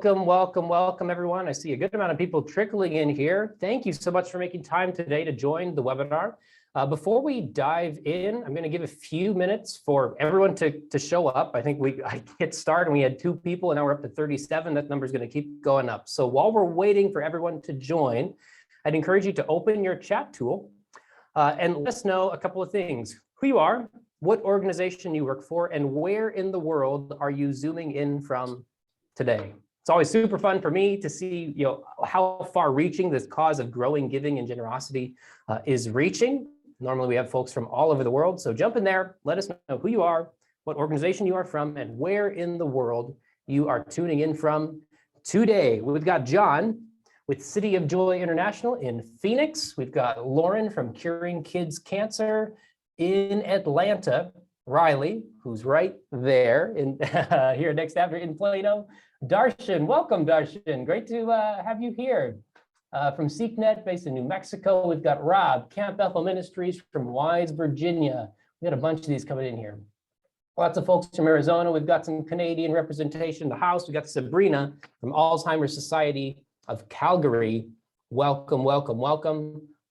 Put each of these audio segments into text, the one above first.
Welcome, everyone. I see a good amount of people trickling in here. Thank you so much for making time today to join the webinar. Before we dive in, I'm going to give a few minutes for everyone to show up. I think I hit start and we had 2 people, and now we're up to 37. That number is going to keep going up. So while we're waiting for everyone to join, I'd encourage you to open your chat tool and let us know a couple of things: who you are, what organization you work for, and where in the world are you zooming in from today. It's always super fun for me to see, how far-reaching this cause of growing giving and generosity is reaching. Normally, we have folks from all over the world, so jump in there. Let us know who you are, what organization you are from, and where in the world you are tuning in from today. We've got John with City of Joy International in Phoenix. We've got Lauren from Curing Kids Cancer in Atlanta. Riley, who's right there in here next after in Plano. Darshan, welcome, Darshan. Great to have you here. From SeekNet, based in New Mexico, we've got Rob, Camp Bethel Ministries from Wise, Virginia. We got a bunch of these coming in here. Lots of folks from Arizona. We've got some Canadian representation in the house. We've got Sabrina from Alzheimer's Society of Calgary. Welcome.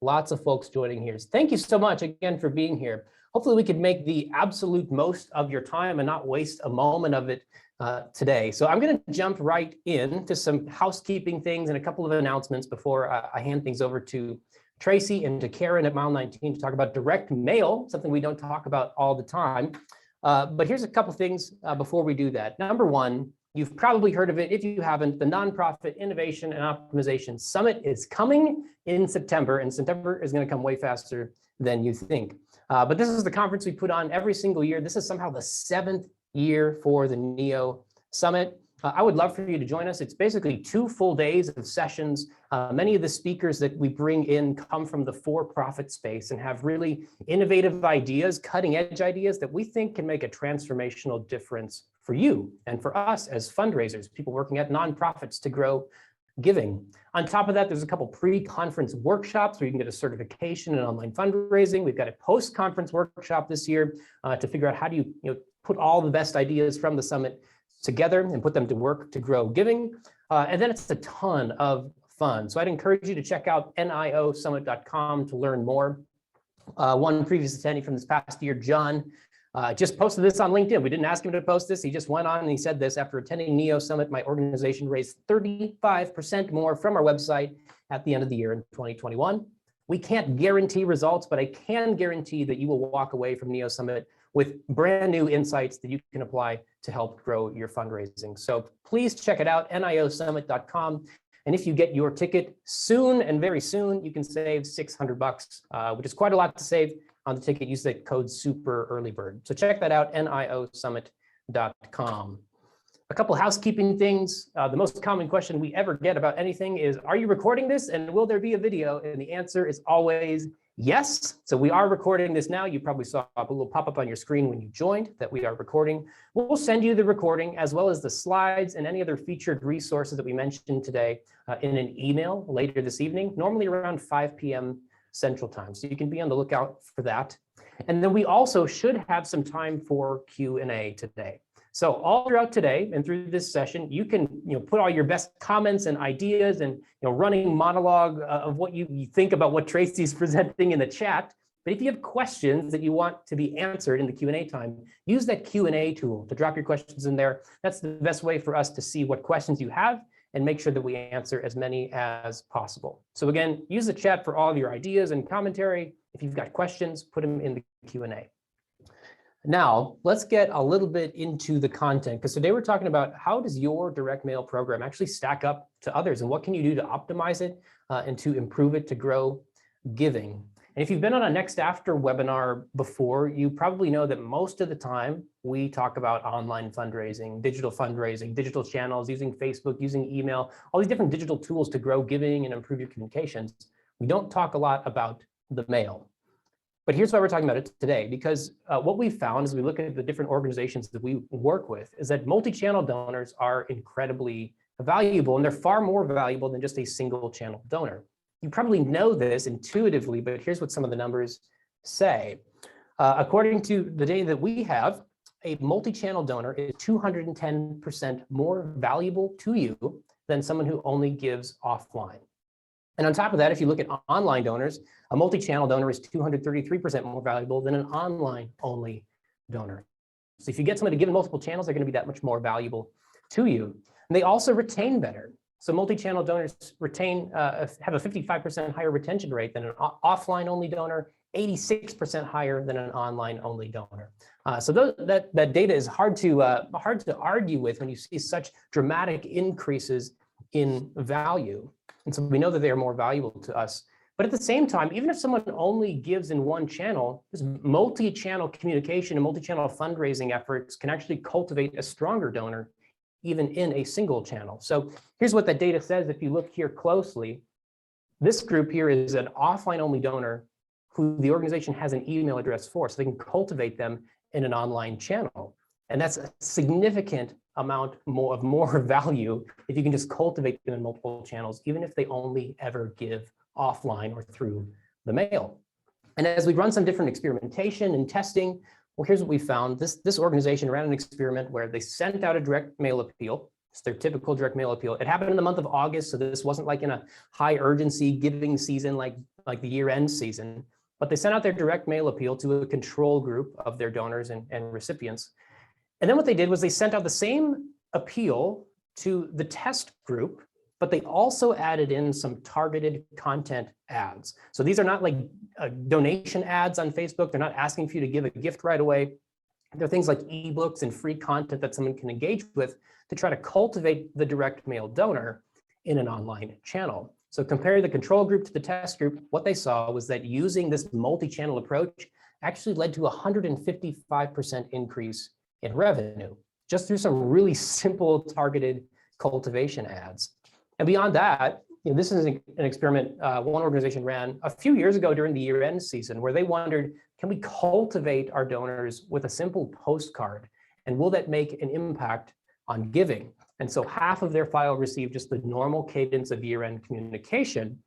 Lots of folks joining here. Thank you so much again for being here. Hopefully we could make the absolute most of your time and not waste a moment of it today. So I'm going to jump right into some housekeeping things and a couple of announcements before I hand things over to Tracy and to Karen at Mile 19 to talk about direct mail, something we don't talk about all the time. But here's a couple things before we do that. Number one, you've probably heard of it. If you haven't, the Nonprofit Innovation and Optimization Summit is coming in September, and September is going to come way faster than you think. But this is the conference we put on every single year. This is somehow the 7th year for the NEO Summit. I would love for you to join us. It's basically 2 full days of sessions. Many of the speakers that we bring in come from the for-profit space and have really innovative ideas, cutting-edge ideas that we think can make a transformational difference for you and for us as fundraisers, people working at nonprofits to grow giving. On top of that, there's a couple pre-conference workshops where you can get a certification in online fundraising. We've got a post-conference workshop this year to figure out how do you put all the best ideas from the summit together and put them to work to grow giving. And then it's a ton of fun. So I'd encourage you to check out niosummit.com to learn more. One previous attendee from this past year, John, just posted this on LinkedIn. We didn't ask him to post this. He just went on and he said this: after attending NEO Summit, my organization raised 35% more from our website at the end of the year in 2021. We can't guarantee results, but I can guarantee that you will walk away from NEO Summit with brand new insights that you can apply to help grow your fundraising. So please check it out, niosummit.com. And if you get your ticket soon, and very soon, you can save $600, which is quite a lot to save on the ticket. Use the code SUPEREARLYBIRD. So check that out, niosummit.com. A couple housekeeping things. The most common question we ever get about anything is, are you recording this and will there be a video? And the answer is always yes. So we are recording this now. You probably saw a little pop-up on your screen when you joined that we are recording. We'll send you the recording as well as the slides and any other featured resources that we mentioned today in an email later this evening, normally around 5 p.m. Central Time. So you can be on the lookout for that. And then we also should have some time for Q&A today. So all throughout today and through this session, you can put all your best comments and ideas and running monologue of what you think about what Tracy's presenting in the chat. But if you have questions that you want to be answered in the Q&A time, use that Q&A tool to drop your questions in there. That's the best way for us to see what questions you have and make sure that we answer as many as possible. So again, use the chat for all of your ideas and commentary. If you've got questions, put them in the Q&A. Now, let's get a little bit into the content, because today we're talking about how does your direct mail program actually stack up to others, and what can you do to optimize it and to improve it to grow giving. And if you've been on a Next After webinar before, you probably know that most of the time we talk about online fundraising, digital channels, using Facebook, using email, all these different digital tools to grow giving and improve your communications. We don't talk a lot about the mail. But here's why we're talking about it today, because what we found as we look at the different organizations that we work with is that multi-channel donors are incredibly valuable, and they're far more valuable than just a single channel donor. You probably know this intuitively, but here's what some of the numbers say. According to the data that we have, a multi-channel donor is 210% more valuable to you than someone who only gives offline. And on top of that, if you look at online donors, a multi-channel donor is 233% more valuable than an online-only donor. So if you get someone to give in multiple channels, they're going to be that much more valuable to you. And they also retain better. So multi-channel donors retain have a 55% higher retention rate than an offline-only donor, 86% higher than an online-only donor. So that data is hard to argue with when you see such dramatic increases in value. And so we know that they are more valuable to us. But at the same time, even if someone only gives in one channel, this multi-channel communication and multi-channel fundraising efforts can actually cultivate a stronger donor, even in a single channel. So here's what that data says. If you look here closely, this group here is an offline-only donor who the organization has an email address for, so they can cultivate them in an online channel. And that's a significant amount more value if you can just cultivate them in multiple channels, even if they only ever give offline or through the mail. And as we run some different experimentation and testing, well, here's what we found. This organization ran an experiment where they sent out a direct mail appeal. It's their typical direct mail appeal. It happened in the month of August, so this wasn't like in a high urgency giving season like the year-end season, but they sent out their direct mail appeal to a control group of their donors and recipients. And then what they did was they sent out the same appeal to the test group, but they also added in some targeted content ads. So these are not like donation ads on Facebook. They're not asking for you to give a gift right away. They're things like ebooks and free content that someone can engage with to try to cultivate the direct mail donor in an online channel. So compare the control group to the test group, what they saw was that using this multi-channel approach actually led to a 155% increase in revenue, just through some really simple targeted cultivation ads. And beyond that, this is an experiment one organization ran a few years ago during the year-end season, where they wondered, can we cultivate our donors with a simple postcard? And will that make an impact on giving? And so half of their file received just the normal cadence of year-end communication,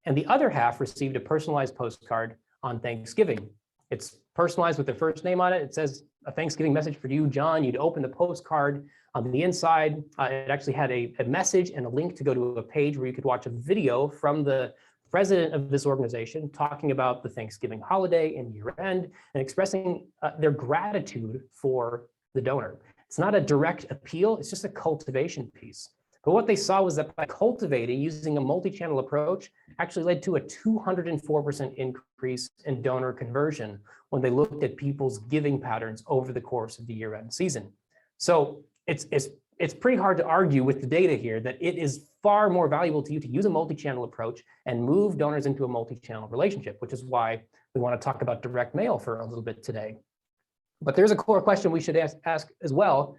and the other half received a personalized postcard on Thanksgiving. It's personalized with their first name on it. It says, a Thanksgiving message for you, John. You'd open the postcard. On the inside, it actually had a message and a link to go to a page where you could watch a video from the president of this organization talking about the Thanksgiving holiday and year-end and expressing their gratitude for the donor. It's not a direct appeal, it's just a cultivation piece. But what they saw was that by cultivating using a multi-channel approach actually led to a 204% increase in donor conversion when they looked at people's giving patterns over the course of the year-end season. So it's pretty hard to argue with the data here that it is far more valuable to you to use a multi-channel approach and move donors into a multi-channel relationship, which is why we want to talk about direct mail for a little bit today. But there's a core question we should ask as well.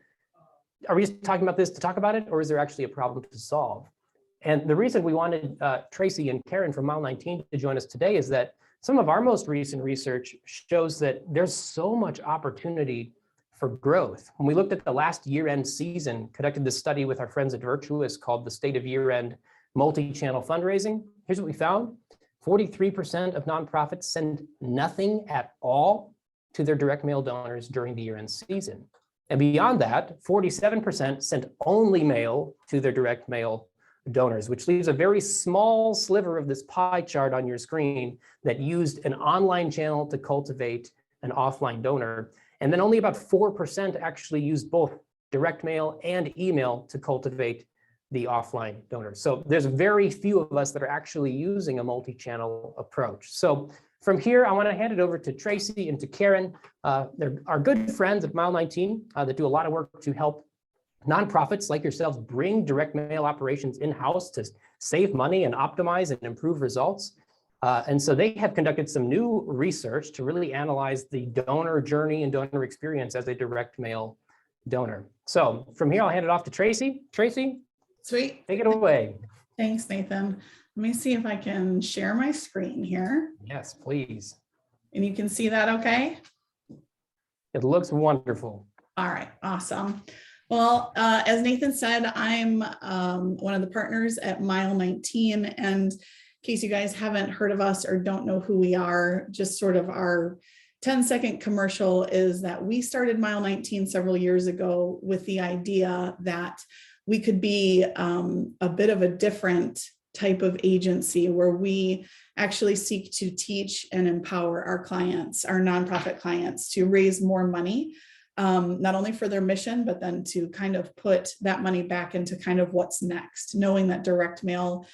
Are we just talking about this to talk about it, or is there actually a problem to solve? And the reason we wanted Tracy and Karen from Mile 19 to join us today is that some of our most recent research shows that there's so much opportunity for growth. When we looked at the last year-end season, conducted this study with our friends at Virtuous called the State of Year-End Multi-Channel Fundraising. Here's what we found. 43% of nonprofits send nothing at all to their direct mail donors during the year-end season. And beyond that, 47% sent only mail to their direct mail donors, which leaves a very small sliver of this pie chart on your screen that used an online channel to cultivate an offline donor. And then only about 4% actually used both direct mail and email to cultivate the offline donor. So there's very few of us that are actually using a multi-channel approach. So from here, I want to hand it over to Tracy and to Karen. They're our good friends at Mile 19 that do a lot of work to help nonprofits like yourselves bring direct mail operations in-house to save money and optimize and improve results. And so they have conducted some new research to really analyze the donor journey and donor experience as a direct mail donor. So from here, I'll hand it off to Tracy. Tracy, sweet. Take it away. Thanks, Nathan. Let me see if I can share my screen here. Yes, please. And you can see that okay? It looks wonderful. All right, awesome. Well, as Nathan said, I'm one of the partners at Mile 19, and in case you guys haven't heard of us or don't know who we are, just sort of our 10-second commercial is that we started Mile 19 several years ago with the idea that we could be a bit of a different type of agency where we actually seek to teach and empower our clients, our nonprofit clients, to raise more money, not only for their mission, but then to kind of put that money back into kind of what's next, knowing that direct mail,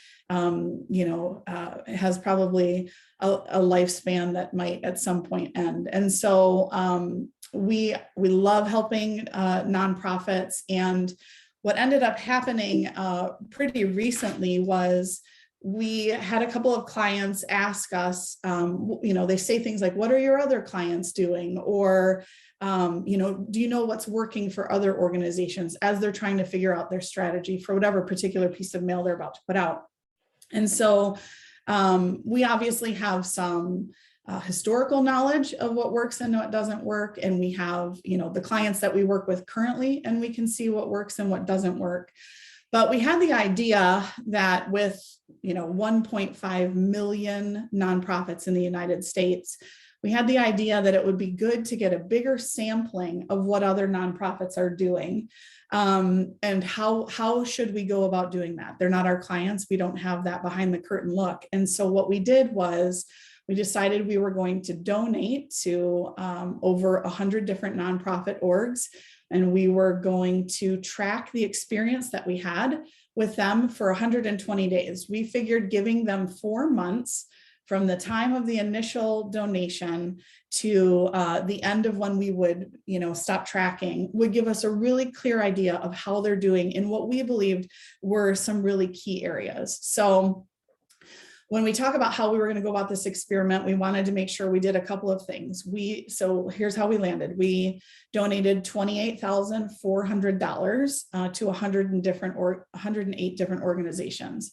has probably a lifespan that might at some point end. And so we love helping nonprofits. And what ended up happening pretty recently was we had a couple of clients ask us, they say things like, what are your other clients doing? Or, do you know what's working for other organizations as they're trying to figure out their strategy for whatever particular piece of mail they're about to put out? And so we obviously have some historical knowledge of what works and what doesn't work. And we have, the clients that we work with currently, and we can see what works and what doesn't work. But we had the idea that with, 1.5 million nonprofits in the United States, we had the idea that it would be good to get a bigger sampling of what other nonprofits are doing. And how should we go about doing that? They're not our clients. We don't have that behind the curtain look. And so what we did was we decided we were going to donate to over 100 different nonprofit orgs. And we were going to track the experience that we had with them for 120 days. We figured giving them 4 months from the time of the initial donation to the end of when we would, stop tracking, would give us a really clear idea of how they're doing in what we believed were some really key areas. So when we talk about how we were going to go about this experiment, we wanted to make sure we did a couple of things. So here's how we landed. We donated $28,400 to 108 different organizations.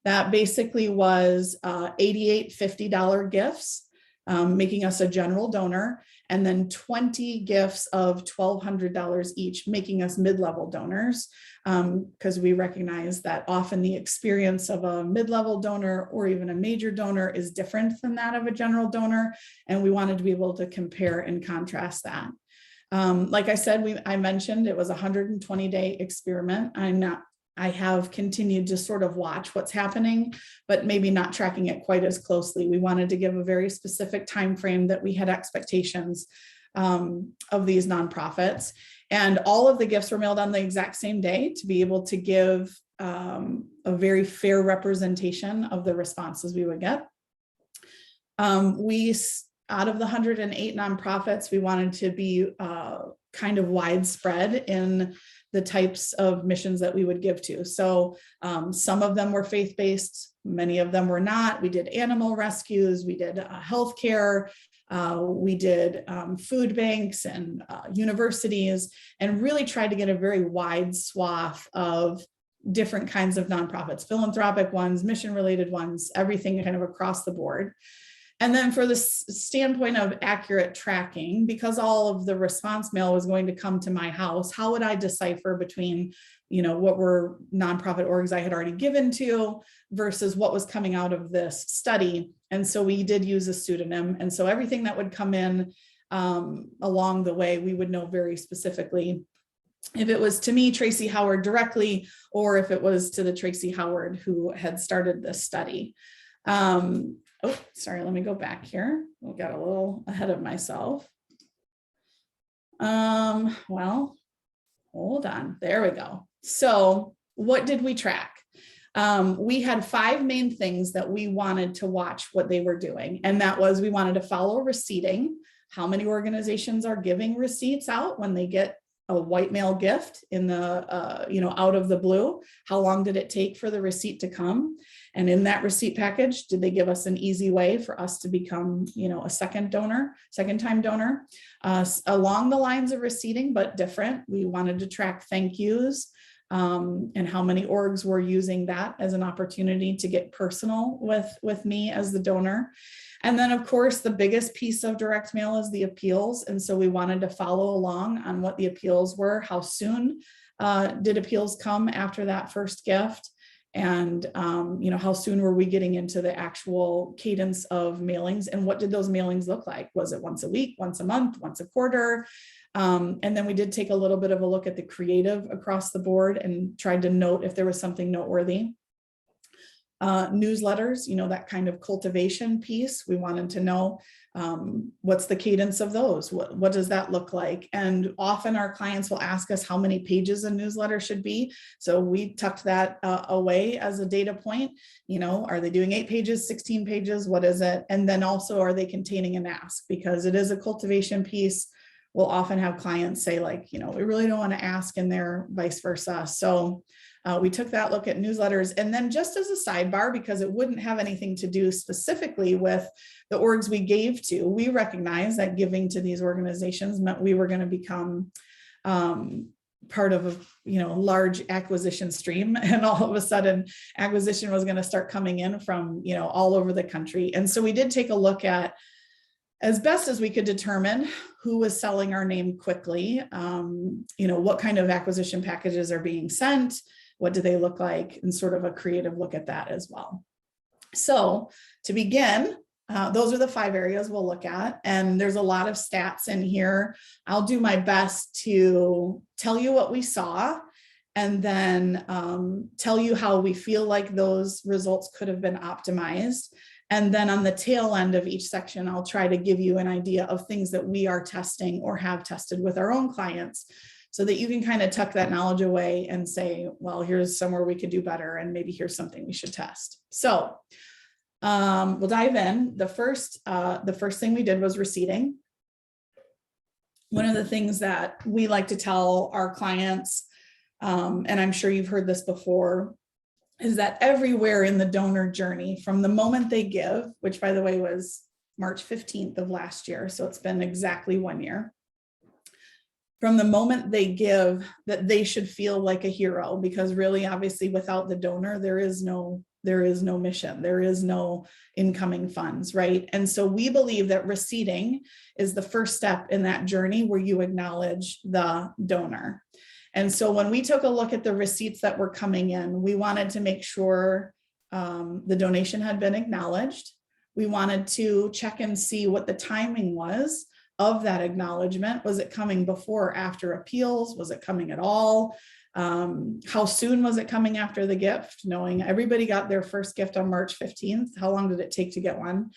That basically was 88 $50 gifts, making us a general donor, and then 20 gifts of $1,200 each, making us mid-level donors, because we recognize that often the experience of a mid-level donor or even a major donor is different than that of a general donor, and we wanted to be able to compare and contrast that. Like I said, I mentioned it was a 120-day experiment. I have continued to sort of watch what's happening, but maybe not tracking it quite as closely. We wanted to give a very specific time frame that we had expectations of these nonprofits. And all of the gifts were mailed on the exact same day to be able to give a very fair representation of the responses we would get. Out of the 108 nonprofits, we wanted to be kind of widespread in the types of missions that we would give to. So some of them were faith-based, many of them were not. We did animal rescues, we did healthcare, we did food banks and universities, and really tried to get a very wide swath of different kinds of nonprofits, philanthropic ones, mission-related ones, everything kind of across the board. And then for the standpoint of accurate tracking, because all of the response mail was going to come to my house, how would I decipher between, what were nonprofit orgs I had already given to versus what was coming out of this study? And so we did use a pseudonym. And so everything that would come in along the way, we would know very specifically if it was to me, Tracy Howard directly, or if it was to the Tracy Howard who had started this study. Oh, sorry, let me go back here. I got a little ahead of myself. Well, hold on, there we go. So what did we track? We had 5 main things that we wanted to watch what they were doing. And that was, we wanted to follow receipting. How many organizations are giving receipts out when they get a white mail gift in the, out of the blue? How long did it take for the receipt to come? And in that receipt package, did they give us an easy way for us to become, a second time donor? Along the lines of receipting, but different. We wanted to track thank yous and how many orgs were using that as an opportunity to get personal with me as the donor. And then, of course, the biggest piece of direct mail is the appeals. And so we wanted to follow along on what the appeals were. How soon did appeals come after that first gift? And, how soon were we getting into the actual cadence of mailings, and what did those mailings look like? Was it once a week, once a month, once a quarter? And then we did take a little bit of a look at the creative across the board and tried to note if there was something noteworthy. Newsletters, that kind of cultivation piece, we wanted to know what's the cadence of those? What does that look like? And often our clients will ask us how many pages a newsletter should be. So we tucked that away as a data point. Are they doing 8 pages, 16 pages? What is it? And then also, are they containing an ask? Because it is a cultivation piece. We'll often have clients say like, we really don't want to ask in there, vice versa. So we took that look at newsletters. And then just as a sidebar, because it wouldn't have anything to do specifically with the orgs we gave to, we recognize that giving to these organizations meant we were going to become part of a large acquisition stream. And all of a sudden acquisition was going to start coming in from all over the country. And so we did take a look at, as best as we could determine, who was selling our name quickly, what kind of acquisition packages are being sent, what do they look like, and sort of a creative look at that as well. So to begin, those are the 5 areas we'll look at, and there's a lot of stats in here. I'll do my best to tell you what we saw, and then tell you how we feel like those results could have been optimized. And then on the tail end of each section, I'll try to give you an idea of things that we are testing or have tested with our own clients, so that you can kind of tuck that knowledge away and say, well, here's somewhere we could do better, and maybe here's something we should test. So we'll dive in. The first thing we did was receipting. One of the things that we like to tell our clients, and I'm sure you've heard this before, is that everywhere in the donor journey, from the moment they give, which by the way was March 15th of last year, so it's been exactly 1 year, from the moment they give, that they should feel like a hero, because really, obviously, without the donor, there is no mission, there is no incoming funds, right? And so we believe that receipting is the first step in that journey where you acknowledge the donor. And so when we took a look at the receipts that were coming in, we wanted to make sure the donation had been acknowledged. We wanted to check and see what the timing was of that acknowledgement. Was it coming before or after appeals? Was it coming at all? How soon was it coming after the gift? Knowing everybody got their first gift on March 15th, how long did it take to get one?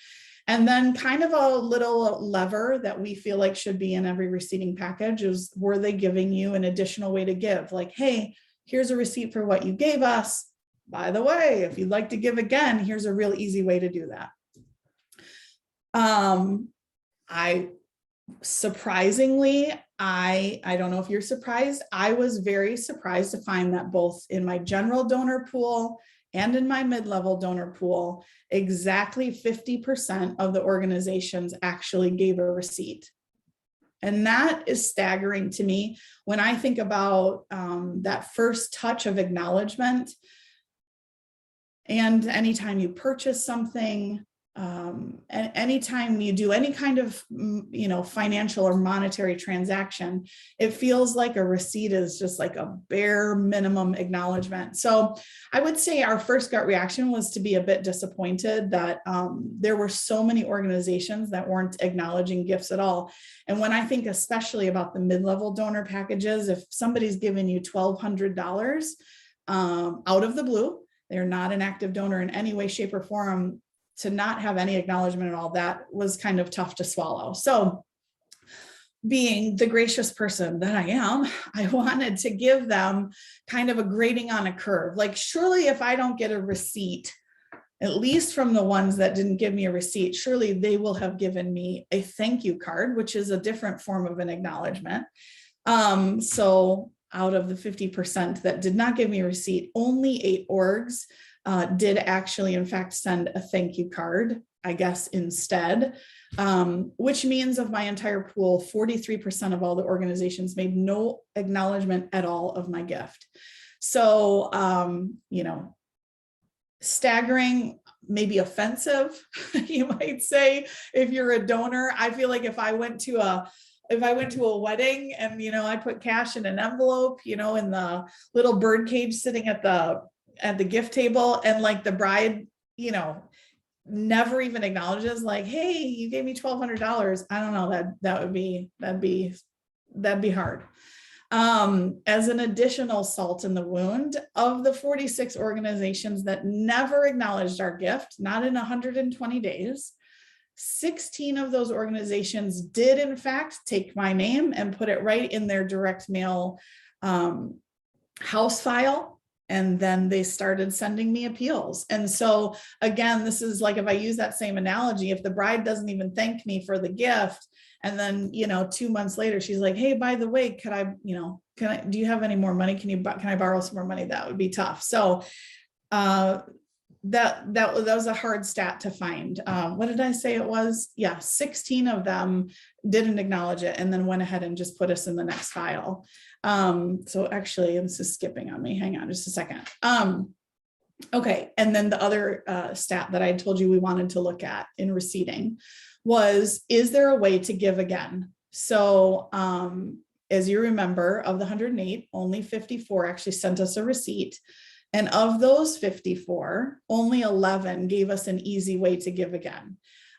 And then kind of a little lever that we feel like should be in every receipting package is, were they giving you an additional way to give? Like, hey, here's a receipt for what you gave us. By the way, if you'd like to give again, here's a real easy way to do that. Surprisingly, I don't know if you're surprised, I was very surprised to find that both in my general donor pool and in my mid-level donor pool, exactly 50% of the organizations actually gave a receipt. And that is staggering to me when I think about that first touch of acknowledgement. And anytime you purchase something, anytime you do any kind of financial or monetary transaction, it feels like a receipt is just like a bare minimum acknowledgement. So I would say our first gut reaction was to be a bit disappointed that there were so many organizations that weren't acknowledging gifts at all. And when I think especially about the mid-level donor packages, if somebody's giving you $1,200 out of the blue, they're not an active donor in any way, shape, or form, to not have any acknowledgement at all, that was kind of tough to swallow. So being the gracious person that I am, I wanted to give them kind of a grading on a curve. Like, surely if I don't get a receipt, at least from the ones that didn't give me a receipt, surely they will have given me a thank you card, which is a different form of an acknowledgement. So out of the 50% that did not give me a receipt, only 8 orgs did actually, in fact, send a thank you card, I guess, instead, which means of my entire pool, 43% of all the organizations made no acknowledgement at all of my gift. So, staggering, maybe offensive, you might say, if you're a donor. I feel like if I went to a wedding and, I put cash in an envelope, in the little bird cage sitting at the at the gift table, and like the bride, never even acknowledges like, hey, you gave me $1,200. I don't know, that'd be hard. As an additional salt in the wound, of the 46 organizations that never acknowledged our gift, not in 120 days, 16 of those organizations did in fact take my name and put it right in their direct mail house file. And then they started sending me appeals. And so again, this is like, if I use that same analogy, if the bride doesn't even thank me for the gift, and then, 2 months later, she's like, hey, by the way, do you have any more money? Can I borrow some more money? That would be tough. So that was a hard stat to find. What did I say it was? Yeah, 16 of them didn't acknowledge it and then went ahead and just put us in the next file. So actually, this is skipping on me. Hang on just a second. Okay, and then the other stat that I told you we wanted to look at in receipting was, is there a way to give again? So as you remember, of the 108, only 54 actually sent us a receipt. And of those 54, only 11 gave us an easy way to give again.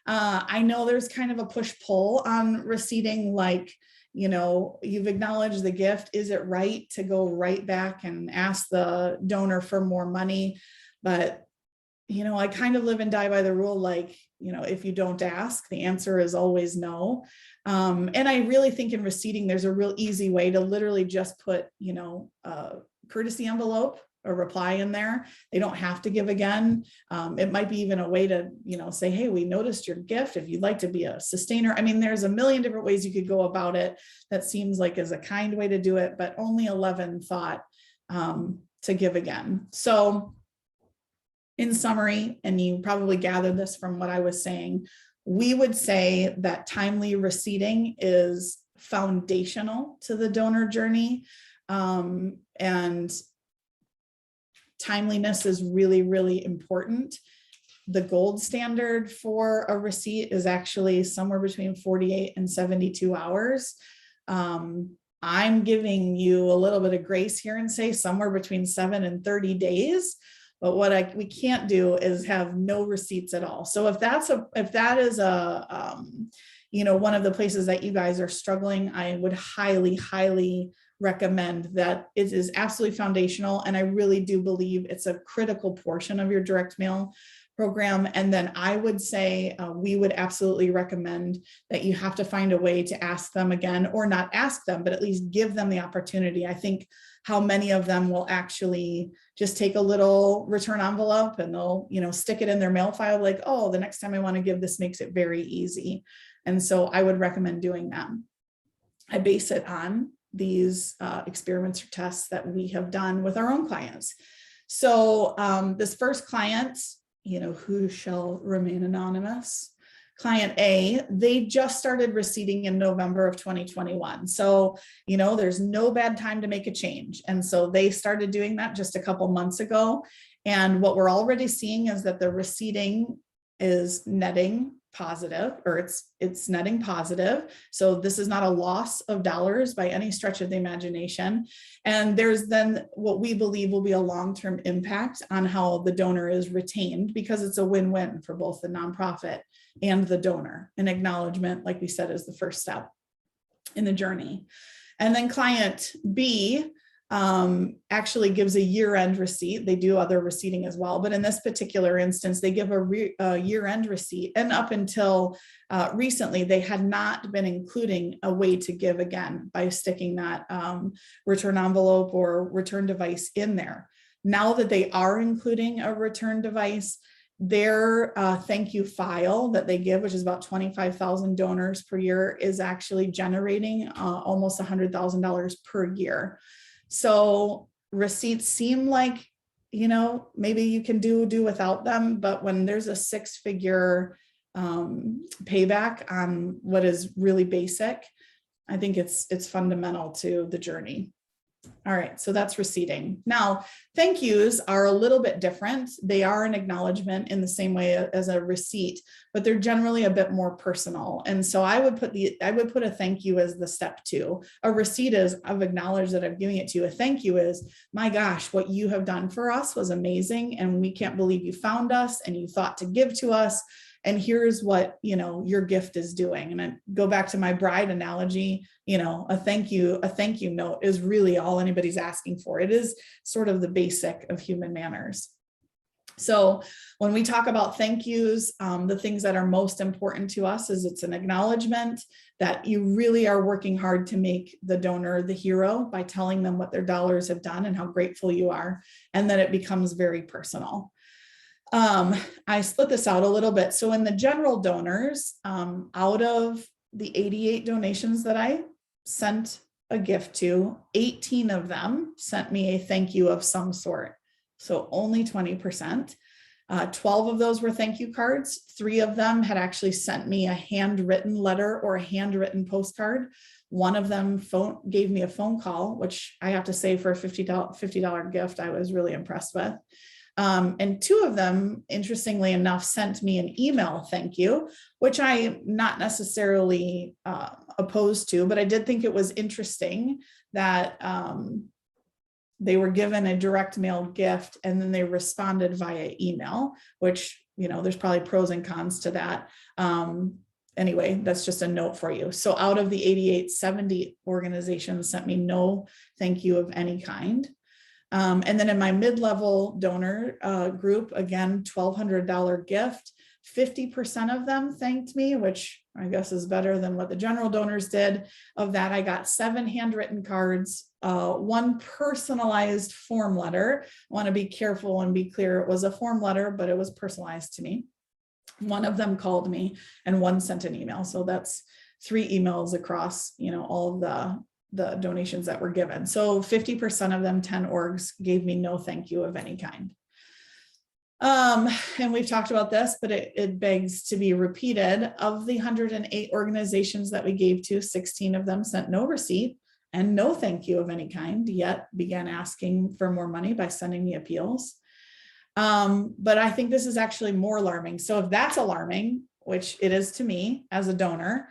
I know there's kind of a push-pull on receipting, like, you've acknowledged the gift. Is it right to go right back and ask the donor for more money? But, I kind of live and die by the rule, like, if you don't ask, the answer is always no. And I really think in receipting, there's a real easy way to literally just put, a courtesy envelope, a reply in there. They don't have to give again. It might be even a way to, say, hey, we noticed your gift. If you'd like to be a sustainer. I mean, there's a million different ways you could go about it. That seems like is a kind way to do it, but only 11 thought to give again. So in summary, and you probably gathered this from what I was saying, we would say that timely receipting is foundational to the donor journey. And timeliness is really, really important. The gold standard for a receipt is actually somewhere between 48 and 72 hours. I'm giving you a little bit of grace here and say somewhere between 7 and 30 days. But what we can't do is have no receipts at all. So if that is one of the places that you guys are struggling, I would highly, highly recommend that. It is absolutely foundational. And I really do believe it's a critical portion of your direct mail program. And then I would say we would absolutely recommend that you have to find a way to ask them again, or not ask them, but at least give them the opportunity. I think how many of them will actually just take a little return envelope and they'll, stick it in their mail file, like, oh, the next time I want to give this, makes it very easy. And so I would recommend doing that. I base it on these experiments or tests that we have done with our own clients. So this first client, who shall remain anonymous, client A, they just started receipting in November of 2021. So, there's no bad time to make a change. And so they started doing that just a couple months ago. And what we're already seeing is that the receipting is netting positive, or it's netting positive. So this is not a loss of dollars by any stretch of the imagination. And there's then what we believe will be a long-term impact on how the donor is retained, because it's a win-win for both the nonprofit and the donor. An acknowledgement, like we said, is the first step in the journey. And then client B actually gives a year-end receipt. They do other receipting as well, but in this particular instance, they give a year-end receipt. And up until recently, they had not been including a way to give again by sticking that return envelope or return device in there. Now that they are including a return device, their thank you file that they give, which is about 25,000 donors per year, is actually generating almost $100,000 per year. So receipts seem like, maybe you can do without them, but when there's a 6-figure payback on what is really basic, I think it's fundamental to the journey. All right, so that's receipting. Now, thank yous are a little bit different. They are an acknowledgement in the same way as a receipt, but they're generally a bit more personal. And so I would put a thank you as the step 2. A receipt is I've acknowledged that I'm giving it to you. A thank you is, my gosh, what you have done for us was amazing, and we can't believe you found us and you thought to give to us. And here's what, your gift is doing. And I go back to my bride analogy, a thank you note is really all anybody's asking for. It is sort of the basic of human manners. So when we talk about thank yous, the things that are most important to us is it's an acknowledgement that you really are working hard to make the donor the hero by telling them what their dollars have done and how grateful you are, and that it becomes very personal. I split this out a little bit. So in the general donors, out of the 88 donations that I sent a gift to, 18 of them sent me a thank you of some sort. So only 20%. 12 of those were thank you cards. 3 of them had actually sent me a handwritten letter or a handwritten postcard. One of them gave me a phone call, which I have to say for a $50 gift, I was really impressed with. And 2 of them, interestingly enough, sent me an email thank you, which I'm not necessarily opposed to, but I did think it was interesting that they were given a direct mail gift and then they responded via email, which, there's probably pros and cons to that. Anyway, that's just a note for you. So out of the 88, 70 organizations sent me no thank you of any kind. And then in my mid-level donor group, again, $1,200 gift, 50% of them thanked me, which I guess is better than what the general donors did. Of that, I got 7 handwritten cards, 1 personalized form letter. I want to be careful and be clear. It was a form letter, but it was personalized to me. 1 of them called me and 1 sent an email. So that's 3 emails across, all of the donations that were given. So 50% of them, 10 orgs, gave me no thank you of any kind. And we've talked about this, but it begs to be repeated. Of the 108 organizations that we gave to, 16 of them sent no receipt and no thank you of any kind, yet began asking for more money by sending me appeals. But I think this is actually more alarming. So if that's alarming, which it is to me as a donor,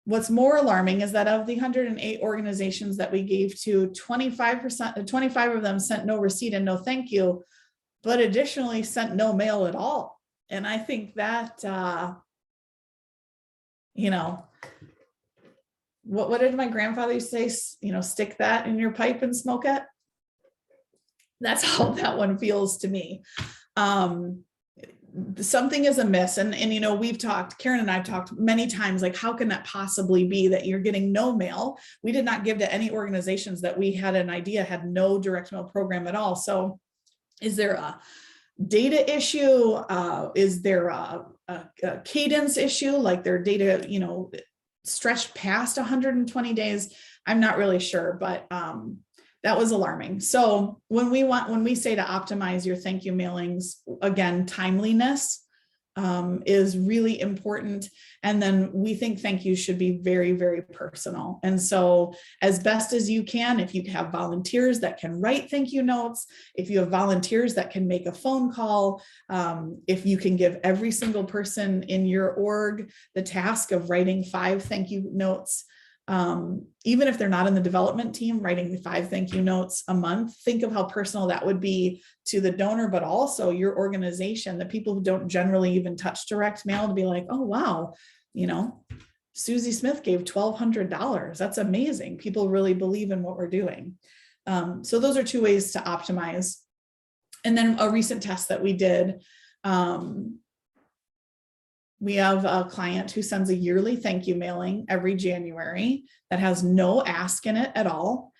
what's more alarming is that of the 108 organizations that we gave to, 25 of them sent no receipt and no thank you, but additionally sent no mail at all. And I think that, what did my grandfather used to say? Stick that in your pipe and smoke it. That's how that one feels to me. Something is amiss. And we've talked, Karen and I've talked many times, like, how can that possibly be that you're getting no mail? We did not give to any organizations that we had an idea had no direct mail program at all. So is there a data issue? Is there a cadence issue? Like their data, stretched past 120 days? I'm not really sure, but that was alarming. So when we say to optimize your thank you mailings, again, timeliness is really important. And then we think thank you should be very, very personal. And so as best as you can, if you have volunteers that can write thank you notes, if you have volunteers that can make a phone call, if you can give every single person in your org the task of writing 5 thank you notes, even if they're not in the development team, writing the 5 thank you notes a month, think of how personal that would be to the donor, but also your organization, the people who don't generally even touch direct mail, to be like, oh, wow, Susie Smith gave $1,200. That's amazing. People really believe in what we're doing. So those are 2 ways to optimize. And then a recent test that we did, we have a client who sends a yearly thank you mailing every January that has no ask in it at all.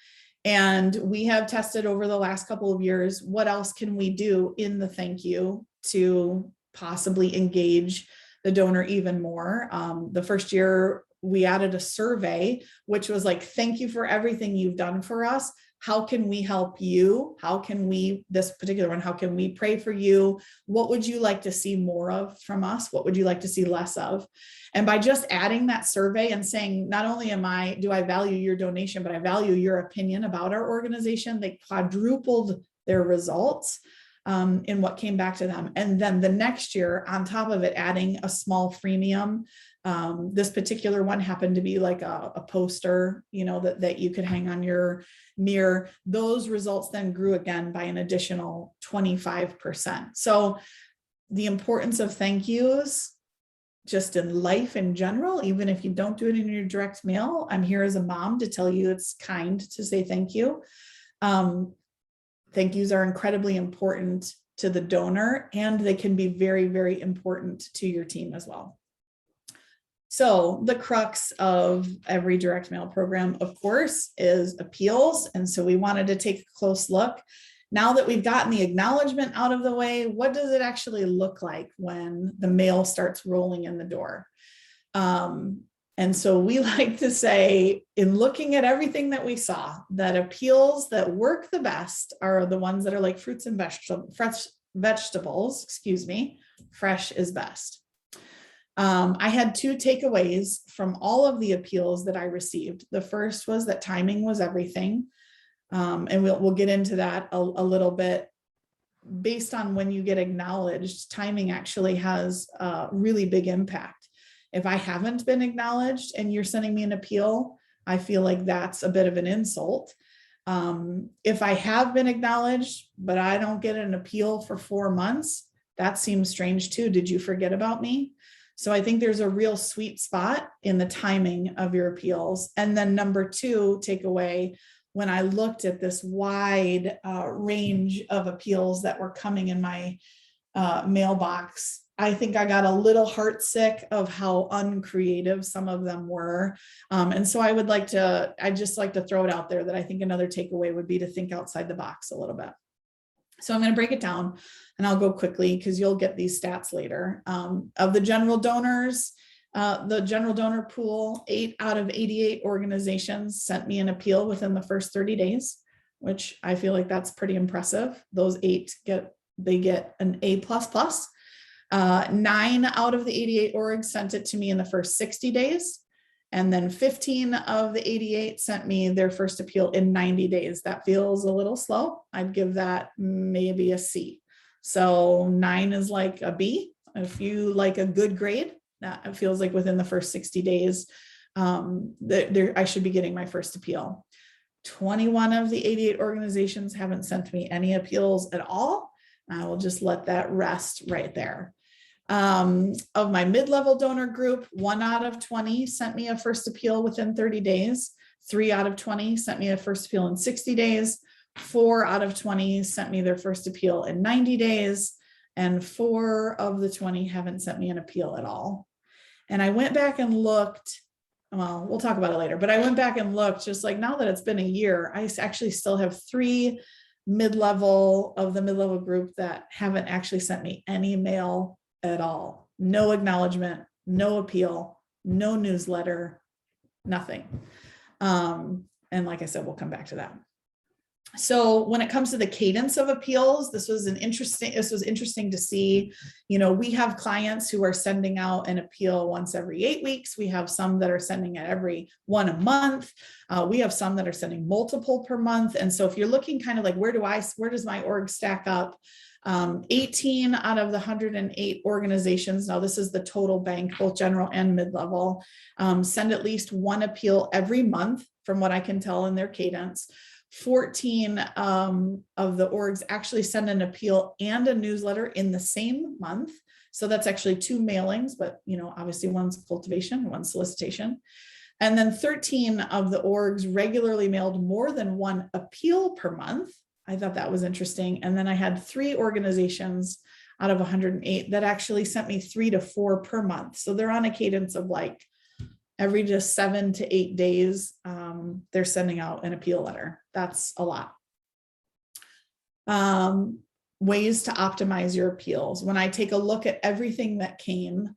And we have tested over the last couple of years, what else can we do in the thank you to possibly engage the donor even more. The first year we added a survey, which was like, thank you for everything you've done for us. how can we help you? How can we, this particular one, how can we pray for you? What would you like to see more of from us? What would you like to see less of? And by just adding that survey and saying, not only do I value your donation, but I value your opinion about our organization, they quadrupled their results in what came back to them. And then the next year, on top of it, adding a small freemium. This particular one happened to be like a poster, that you could hang on your mirror. Those results then grew again by an additional 25%. So the importance of thank yous just in life in general, even if you don't do it in your direct mail, I'm here as a mom to tell you it's kind to say thank you. Thank yous are incredibly important to the donor, and they can be very, very important to your team as well. So the crux of every direct mail program, of course, is appeals. And so we wanted to take a close look. Now that we've gotten the acknowledgement out of the way, what does it actually look like when the mail starts rolling in the door? And so we like to say, in looking at everything that we saw, that appeals that work the best are the ones that are like fruits and vegetables, fresh is best. I had two takeaways from all of the appeals that I received. The first was that timing was everything. And we'll get into that a little bit. Based on when you get acknowledged, timing actually has a really big impact. If I haven't been acknowledged and you're sending me an appeal, I feel like that's a bit of an insult. If I have been acknowledged, but I don't get an appeal for 4 months, that seems strange too. Did you forget about me? So I think there's a real sweet spot in the timing of your appeals. And then number two takeaway, when I looked at this wide range of appeals that were coming in my mailbox, I think I got a little heartsick of how uncreative some of them were. And so I'd just like to throw it out there that I think another takeaway would be to think outside the box a little bit. So I'm going to break it down and I'll go quickly because you'll get these stats later. Of the general donors, the general donor pool, 8 out of 88 organizations sent me an appeal within the first 30 days, which I feel like that's pretty impressive. Those 8 get an A++. 9 out of the 88 orgs sent it to me in the first 60 days. And then 15 of the 88 sent me their first appeal in 90 days. That feels a little slow. I'd give that maybe a C. So 9 is like a B. If you like a good grade, that feels like within the first 60 days, I should be getting my first appeal. 21 of the 88 organizations haven't sent me any appeals at all. I will just let that rest right there. Of my mid-level donor group, 1 out of 20 sent me a first appeal within 30 days. 3 out of 20 sent me a first appeal in 60 days. 4 out of 20 sent me their first appeal in 90 days. And 4 of the 20 haven't sent me an appeal at all. And I went back and looked, well, we'll talk about it later, but I went back and looked just like now that it's been a year, I actually still have 3 mid-level of the mid-level group that haven't actually sent me any mail at all. No acknowledgement, no appeal, no newsletter, nothing. And like I said, we'll come back to that. So when it comes to the cadence of appeals, this was interesting to see. We have clients who are sending out an appeal once every 8 weeks. We have some that are sending it every 1 a month. We have some that are sending multiple per month. And so if you're looking kind of like, where does my org stack up? 18 out of the 108 organizations, now this is the total bank, both general and mid-level, send at least 1 appeal every month from what I can tell in their cadence. 14 of the orgs actually send an appeal and a newsletter in the same month. So that's actually 2 mailings, but obviously one's cultivation, one's solicitation. And then 13 of the orgs regularly mailed more than 1 appeal per month. I thought that was interesting. And then I had 3 organizations out of 108 that actually sent me 3 to 4 per month. So they're on a cadence of like every just 7 to 8 days, they're sending out an appeal letter. That's a lot. Ways to optimize your appeals. When I take a look at everything that came,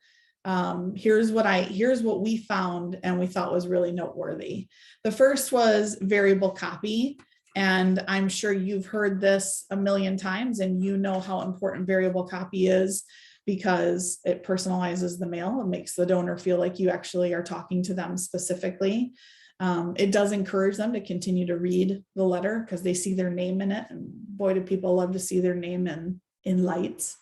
here's what we found and we thought was really noteworthy. The first was variable copy. And I'm sure you've heard this a million times, and you know how important variable copy is, because it personalizes the mail and makes the donor feel like you actually are talking to them specifically. It does encourage them to continue to read the letter because they see their name in it. And boy, do people love to see their name in lights.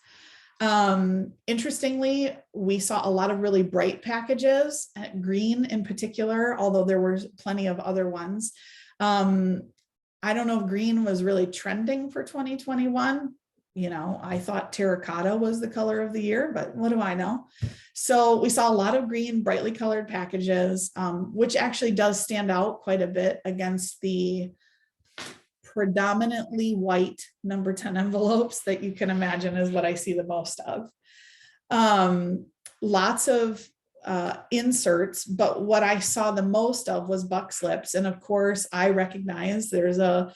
Interestingly, we saw a lot of really bright packages, green in particular, although there were plenty of other ones. I don't know if green was really trending for 2021. I thought terracotta was the color of the year, but what do I know? So we saw a lot of green, brightly colored packages, which actually does stand out quite a bit against the predominantly white number 10 envelopes that you can imagine is what I see the most of. Lots of inserts, but what I saw the most of was buck slips. And of course, I recognize there's a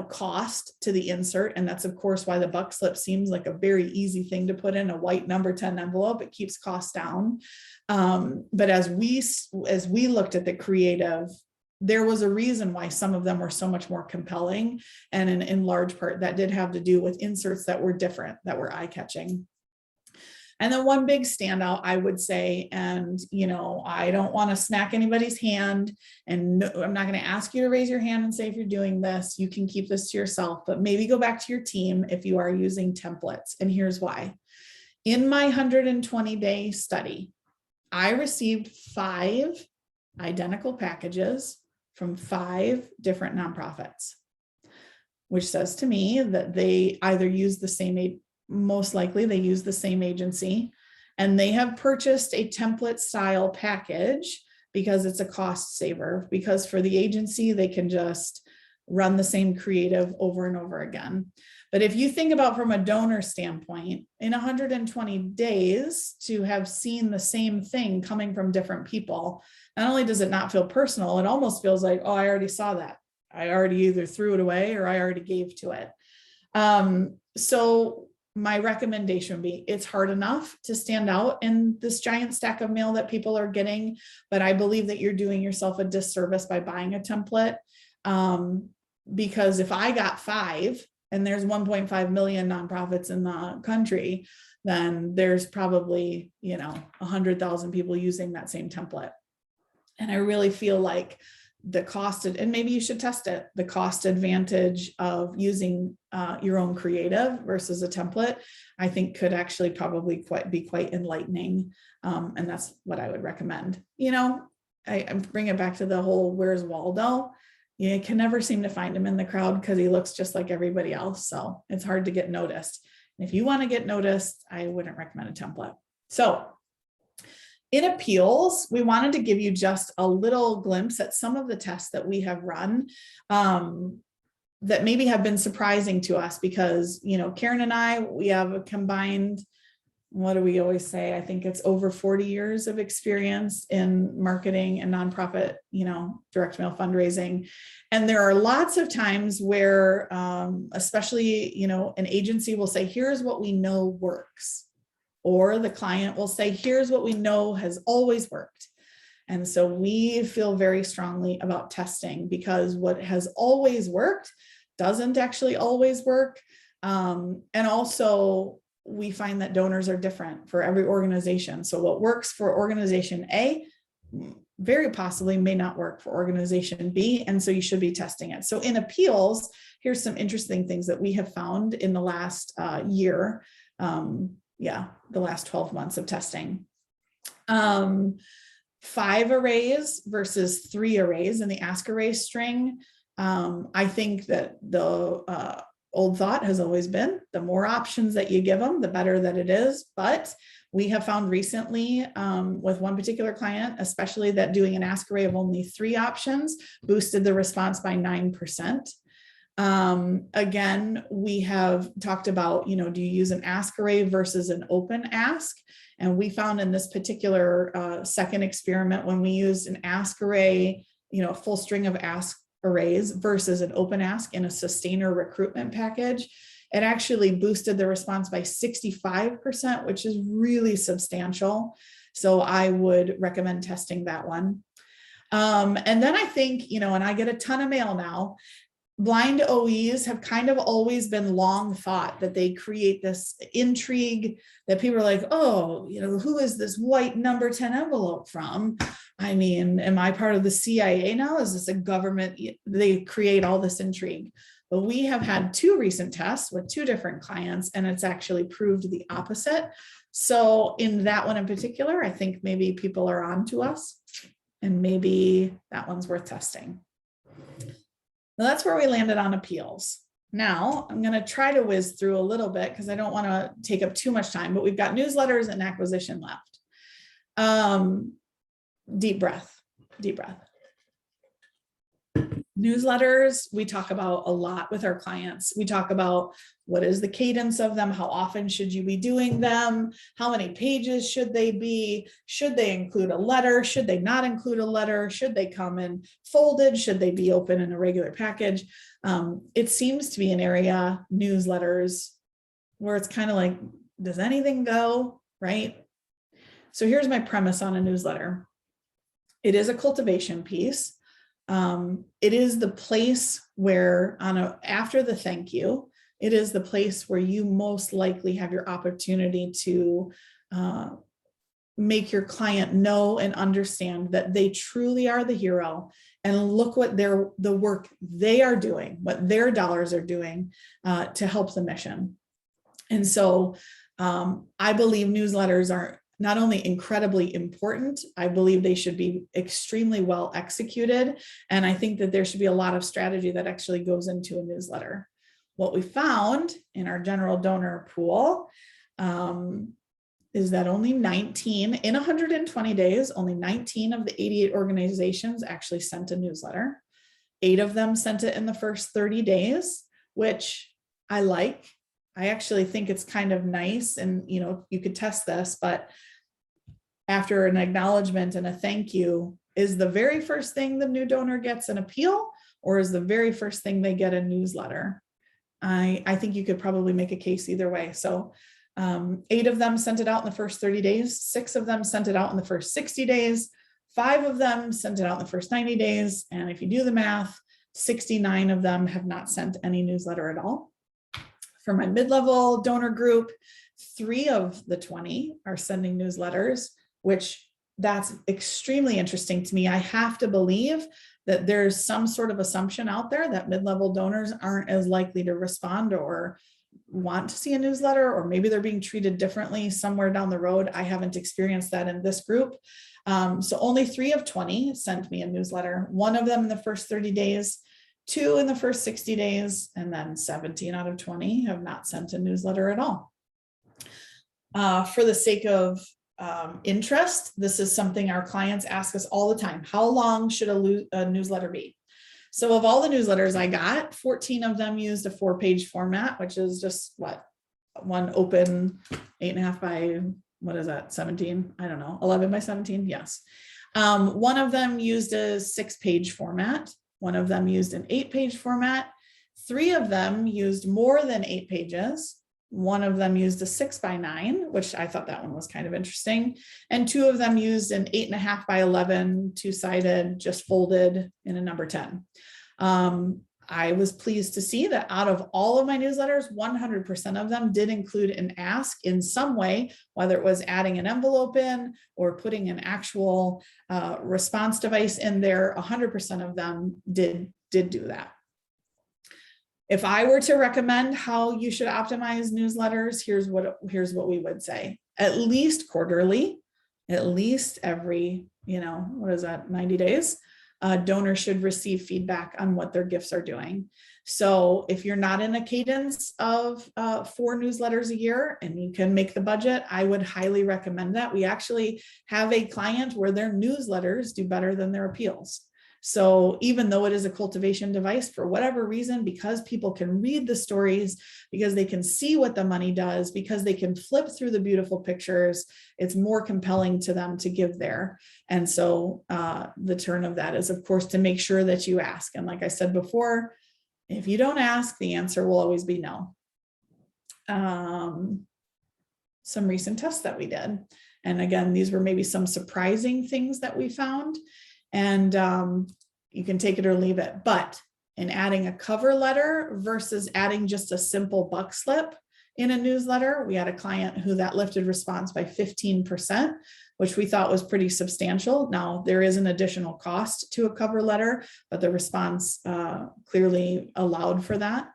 cost to the insert. And that's of course why the buck slip seems like a very easy thing to put in a white number 10 envelope. It keeps costs down. But as we looked at the creative, there was a reason why some of them were so much more compelling. And in large part, that did have to do with inserts that were different, that were eye-catching. And then one big standout, I would say, and I don't want to smack anybody's hand, and no, I'm not going to ask you to raise your hand and say if you're doing this, you can keep this to yourself, but maybe go back to your team if you are using templates. And here's why. In my 120-day study, I received 5 identical packages from 5 different nonprofits, which says to me that they either use the same, most likely they use the same agency, and they have purchased a template style package because it's a cost saver, because for the agency, they can just run the same creative over and over again. But if you think about from a donor standpoint, in 120 days to have seen the same thing coming from different people, not only does it not feel personal, it almost feels like, oh, I already saw that. I already either threw it away or I already gave to it. So my recommendation would be, it's hard enough to stand out in this giant stack of mail that people are getting, but I believe that you're doing yourself a disservice by buying a template. Because if I got 5 and there's 1.5 million nonprofits in the country, then there's probably, 100,000 people using that same template. And I really feel like the cost, and maybe you should test it, the cost advantage of using your own creative versus a template, I think could actually probably be quite enlightening. And that's what I would recommend. I bring it back to the whole, where's Waldo? You can never seem to find him in the crowd because he looks just like everybody else. So it's hard to get noticed. And if you want to get noticed, I wouldn't recommend a template. So in appeals, we wanted to give you just a little glimpse at some of the tests that we have run that maybe have been surprising to us because, Karen and I, we have a combined, what do we always say? I think it's over 40 years of experience in marketing and nonprofit, direct mail fundraising. And there are lots of times where, especially, an agency will say, here's what we know works. Or the client will say, here's what we know has always worked. And so we feel very strongly about testing because what has always worked doesn't actually always work. And also we find that donors are different for every organization. So what works for organization A very possibly may not work for organization B. And so you should be testing it. So in appeals, here's some interesting things that we have found in the last year. The last 12 months of testing. 5 arrays versus 3 arrays in the ask array string. I think that the old thought has always been the more options that you give them, the better that it is. But we have found recently with one particular client, especially that doing an ask array of only 3 options boosted the response by 9%. Again, we have talked about, do you use an ask array versus an open ask? And we found in this particular second experiment, when we used an ask array, a full string of ask arrays versus an open ask in a sustainer recruitment package, it actually boosted the response by 65%, which is really substantial. So I would recommend testing that one. And then I think, and I get a ton of mail now, blind OEs have kind of always been long thought that they create this intrigue that people are like, oh, who is this white number 10 envelope from? I mean, am I part of the CIA now? Is this a government? They create all this intrigue. But we have had 2 recent tests with 2 different clients, and it's actually proved the opposite. So in that one in particular, I think maybe people are on to us, and maybe that one's worth testing. Now that's where we landed on appeals. Now I'm going to try to whiz through a little bit because I don't want to take up too much time, but we've got newsletters and acquisition left. Deep breath, deep breath. Newsletters, we talk about a lot with our clients. We talk about what is the cadence of them, how often should you be doing them, how many pages should they be, should they include a letter, should they not include a letter, should they come in folded, should they be open in a regular package. It seems to be an area, newsletters, where it's kind of like, does anything go, right? So here's my premise on a newsletter. It is a cultivation piece. It is the place where after the thank you, it is the place where you most likely have your opportunity to make your client know and understand that they truly are the hero, and look what the work they are doing, what their dollars are doing to help the mission. And so I believe newsletters are not only incredibly important, I believe they should be extremely well executed. And I think that there should be a lot of strategy that actually goes into a newsletter. What we found in our general donor pool is that only 19, in 120 days, only 19 of the 88 organizations actually sent a newsletter. 8 of them sent it in the first 30 days, which I like. I actually think it's kind of nice, and you could test this, but after an acknowledgement and a thank you, is the very first thing the new donor gets an appeal, or is the very first thing they get a newsletter? I think you could probably make a case either way. So 8 of them sent it out in the first 30 days, 6 of them sent it out in the first 60 days, 5 of them sent it out in the first 90 days. And if you do the math, 69 of them have not sent any newsletter at all. For my mid-level donor group, 3 of the 20 are sending newsletters, which that's extremely interesting to me. I have to believe that there's some sort of assumption out there that mid-level donors aren't as likely to respond or want to see a newsletter, or maybe they're being treated differently somewhere down the road. I haven't experienced that in this group. So only 3 of 20 sent me a newsletter, 1 of them in the first 30 days, 2 in the first 60 days, and then 17 out of 20 have not sent a newsletter at all. For the sake of interest, this is something our clients ask us all the time. How long should a newsletter be? So of all the newsletters I got, 14 of them used a 4-page format, which is just one open 8.5 by, what is that, 17? I don't know, 11 by 17, yes. 1 of them used a 6-page format. 1 of them used an 8-page format. 3 of them used more than 8 pages. 1 of them used a 6 by 9, which I thought that one was kind of interesting. And 2 of them used an 8.5 by 11, 2-sided, just folded in a number 10. I was pleased to see that out of all of my newsletters, 100% of them did include an ask in some way, whether it was adding an envelope in or putting an actual response device in there. 100% of them did do that. If I were to recommend how you should optimize newsletters, here's what we would say. At least quarterly, at least every, 90 days, donors should receive feedback on what their gifts are doing. So if you're not in a cadence of 4 newsletters a year and you can make the budget, I would highly recommend that. We actually have a client where their newsletters do better than their appeals. So even though it is a cultivation device, for whatever reason, because people can read the stories, because they can see what the money does, because they can flip through the beautiful pictures, it's more compelling to them to give there. And so the turn of that is, of course, to make sure that you ask. And like I said before, if you don't ask, the answer will always be no. Some recent tests that we did. And again, these were maybe some surprising things that we found. And you can take it or leave it. But in adding a cover letter versus adding just a simple buck slip in a newsletter. We had a client who that lifted response by 15%, which we thought was pretty substantial. Now, there is an additional cost to a cover letter, but the response clearly allowed for that.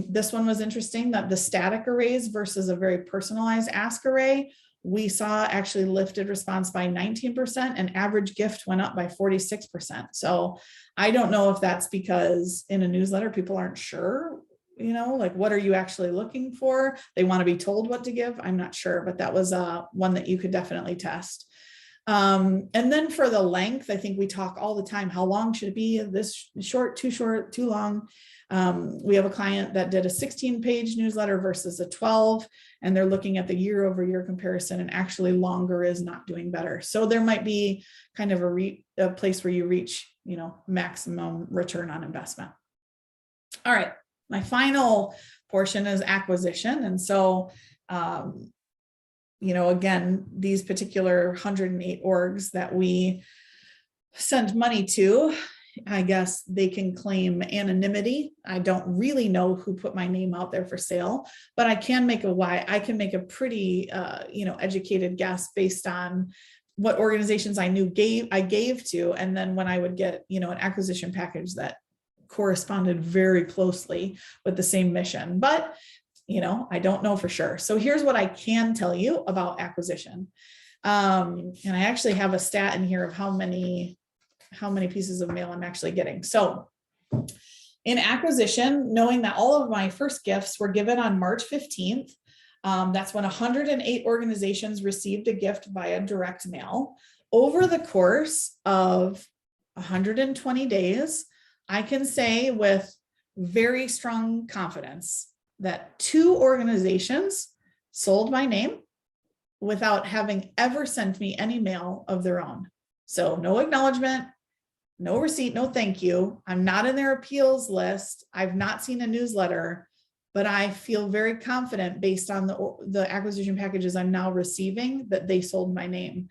This one was interesting, that the static arrays versus a very personalized ask array, we saw actually lifted response by 19% and average gift went up by 46%. So I don't know if that's because in a newsletter, people aren't sure, like what are you actually looking for? They want to be told what to give. I'm not sure, but that was one that you could definitely test. And then for the length, I think we talk all the time, how long should it be? This short, too long. We have a client that did a 16-page newsletter versus a 12, and they're looking at the year-over-year comparison, and actually longer is not doing better. So there might be kind of a place where you reach, maximum return on investment. All right, my final portion is acquisition. And so, again, these particular 108 orgs that we sent money to, I guess they can claim anonymity. I don't really know who put my name out there for sale, but I can make a pretty, educated guess based on what organizations I gave to. And then when I would get, an acquisition package that corresponded very closely with the same mission, but I don't know for sure. So here's what I can tell you about acquisition. And I actually have a stat in here of how many pieces of mail I'm actually getting. So in acquisition, knowing that all of my first gifts were given on March 15th, that's when 108 organizations received a gift via direct mail. Over the course of 120 days, I can say with very strong confidence that 2 organizations sold my name without having ever sent me any mail of their own. So no acknowledgement, no receipt, no thank you. I'm not in their appeals list. I've not seen a newsletter, but I feel very confident based on the acquisition packages I'm now receiving that they sold my name.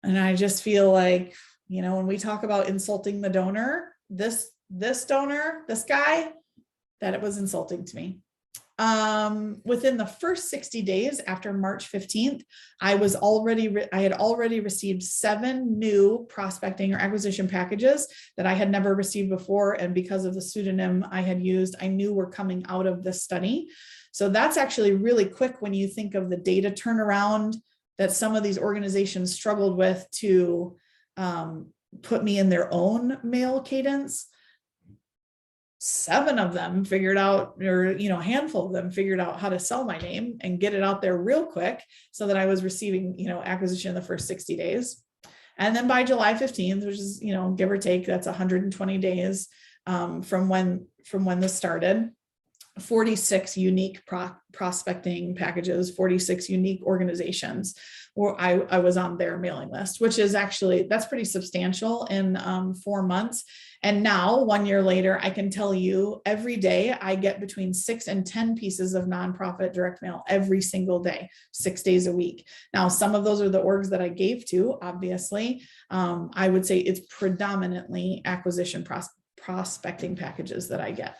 And I just feel like, when we talk about insulting the donor, this donor, this guy, that it was insulting to me. Within the first 60 days after March 15th, I had already received 7 new prospecting or acquisition packages that I had never received before. And because of the pseudonym I had used, I knew were coming out of this study. So that's actually really quick when you think of the data turnaround that some of these organizations struggled with to put me in their own mail cadence. 7 of them figured out, or a handful of them figured out how to sell my name and get it out there real quick so that I was receiving, acquisition in the first 60 days. And then by July 15th, which is, give or take, that's 120 days from when this started, 46 unique prospecting packages, 46 unique organizations where I was on their mailing list, which is actually, that's pretty substantial in 4 months. And now 1 year later, I can tell you every day I get between 6 and 10 pieces of nonprofit direct mail every single day, 6 days a week. Now, some of those are the orgs that I gave to, obviously. I would say it's predominantly acquisition prospecting packages that I get.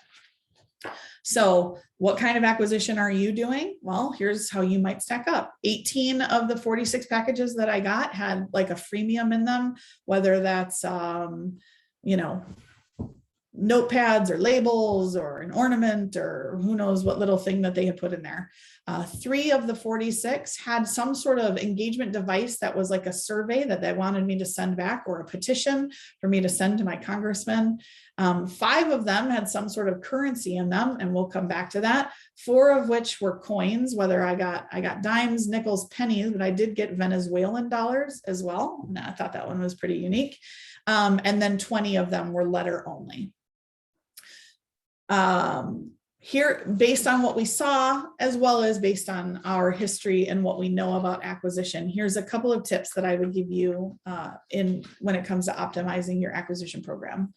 So what kind of acquisition are you doing? Well, here's how you might stack up. 18 of the 46 packages that I got had like a freemium in them, whether that's, notepads or labels or an ornament or who knows what little thing that they had put in there. 3 of the 46 had some sort of engagement device that was like a survey that they wanted me to send back, or a petition for me to send to my congressman. 5 of them had some sort of currency in them, and we'll come back to that. 4 of which were coins, whether I got dimes, nickels, pennies, but I did get Venezuelan dollars as well. And I thought that one was pretty unique. And then 20 of them were letter only. Here, based on what we saw, as well as based on our history and what we know about acquisition, here's a couple of tips that I would give you when it comes to optimizing your acquisition program.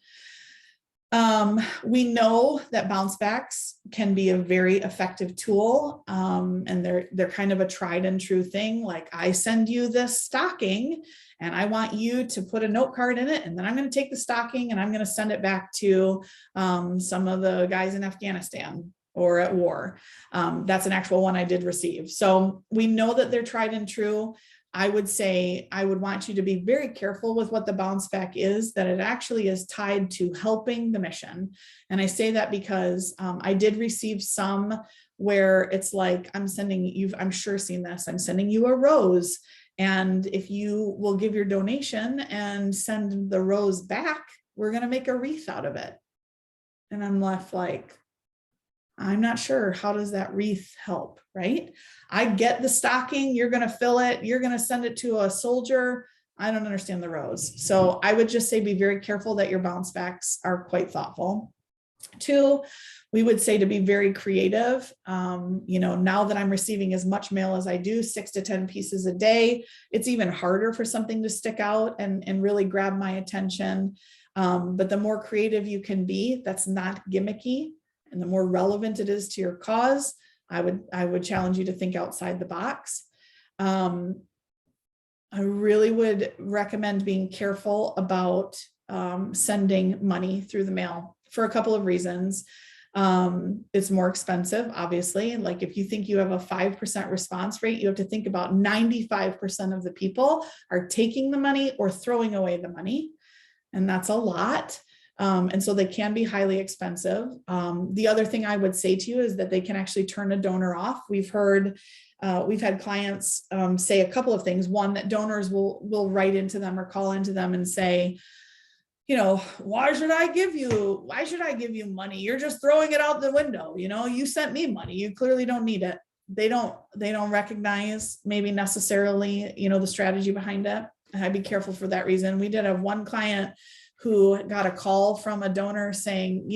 We know that bounce backs can be a very effective tool, and they're kind of a tried and true thing. Like, I send you this stocking and I want you to put a note card in it, and then I'm going to take the stocking and I'm going to send it back to some of the guys in Afghanistan or at war. That's an actual one I did receive. So we know that they're tried and true. I would say I would want you to be very careful with what the bounce back is, that it actually is tied to helping the mission. And I say that because I did receive some where it's like, I'm sending you, I'm sure seen this, I'm sending you a rose. And if you will give your donation and send the rose back, we're going to make a wreath out of it. And I'm left like, I'm not sure, how does that wreath help, right? I get the stocking, you're going to fill it, you're going to send it to a soldier. I don't understand the rose. So I would just say be very careful that your bounce backs are quite thoughtful. 2, we would say to be very creative. Now that I'm receiving as much mail as I do, 6 to 10 pieces a day, it's even harder for something to stick out and really grab my attention. But the more creative you can be, that's not gimmicky, and the more relevant it is to your cause, I would challenge you to think outside the box. I really would recommend being careful about sending money through the mail for a couple of reasons. It's more expensive, obviously. Like, if you think you have a 5% response rate, you have to think about 95% of the people are taking the money or throwing away the money. And that's a lot. And so they can be highly expensive. The other thing I would say to you is that they can actually turn a donor off. We've had clients say a couple of things. One, that donors will write into them or call into them and say, why should I give you money? You're just throwing it out the window. You sent me money. You clearly don't need it. They don't recognize maybe necessarily, the strategy behind it. And I'd be careful for that reason. We did have one client who got a call from a donor saying,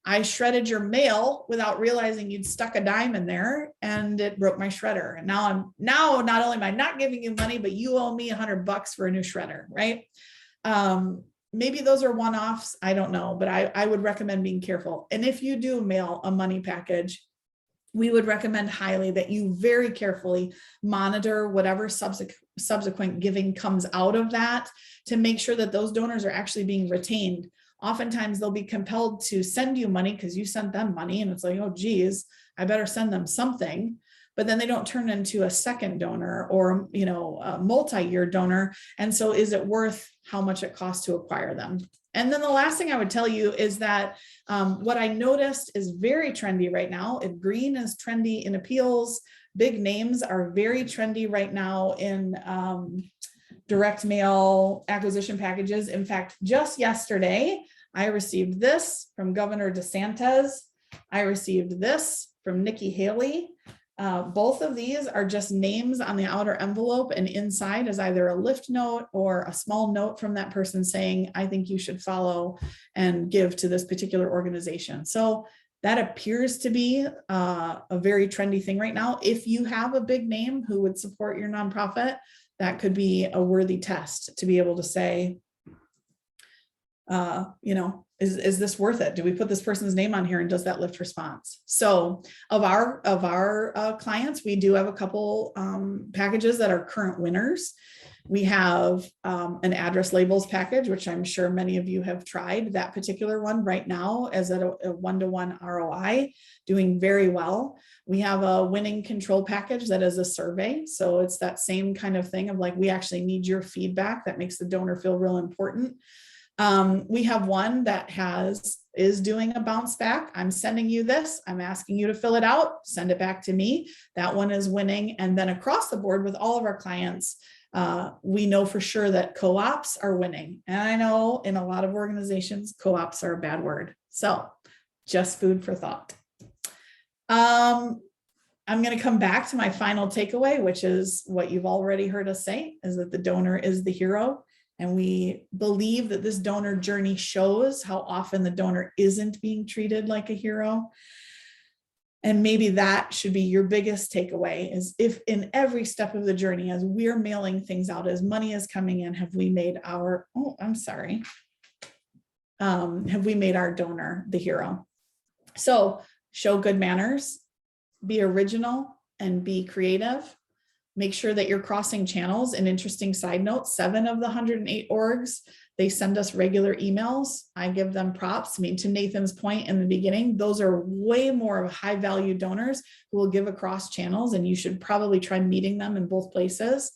I shredded your mail without realizing you'd stuck a dime in there, and it broke my shredder. And now not only am I not giving you money, but you owe me $100 for a new shredder, right? Maybe those are one-offs. I don't know, but I would recommend being careful. And if you do mail a money package, we would recommend highly that you very carefully monitor whatever subsequent giving comes out of that, to make sure that those donors are actually being retained. Oftentimes they'll be compelled to send you money because you sent them money, and it's like, oh geez, I better send them something. But then they don't turn into a second donor or a multi-year donor. And so is it worth how much it costs to acquire them? And then the last thing I would tell you is that what I noticed is very trendy right now. If green is trendy in appeals, big names are very trendy right now in direct mail acquisition packages. In fact, just yesterday, I received this from Governor DeSantis. I received this from Nikki Haley. Both of these are just names on the outer envelope, and inside is either a lift note or a small note from that person saying, I think you should follow and give to this particular organization. So that appears to be a very trendy thing right now. If you have a big name who would support your nonprofit, that could be a worthy test to be able to say, is this worth it? Do we put this person's name on here, and does that lift response? So of our clients, we do have a couple packages that are current winners. We have an address labels package, which I'm sure many of you have tried. That particular one right now is at a 1-to-1 ROI, doing very well. We have a winning control package that is a survey. So it's that same kind of thing of like, we actually need your feedback. That makes the donor feel real important. We have one that is doing a bounce back. I'm sending you this. I'm asking you to fill it out, send it back to me. That one is winning. And then across the board with all of our clients, we know for sure that co-ops are winning. And I know in a lot of organizations, co-ops are a bad word. So just food for thought. I'm going to come back to my final takeaway, which is what you've already heard us say, is that the donor is the hero. And we believe that this donor journey shows how often the donor isn't being treated like a hero. And maybe that should be your biggest takeaway, is if in every step of the journey, as we're mailing things out, as money is coming in, have we made our, oh, I'm sorry. have we made our donor the hero. So show good manners, be original, and be creative. Make sure that you're crossing channels. An interesting side note, 7 of the 108 orgs, they send us regular emails. I give them props. I mean, to Nathan's point in the beginning, those are way more of high value donors who will give across channels, and you should probably try meeting them in both places.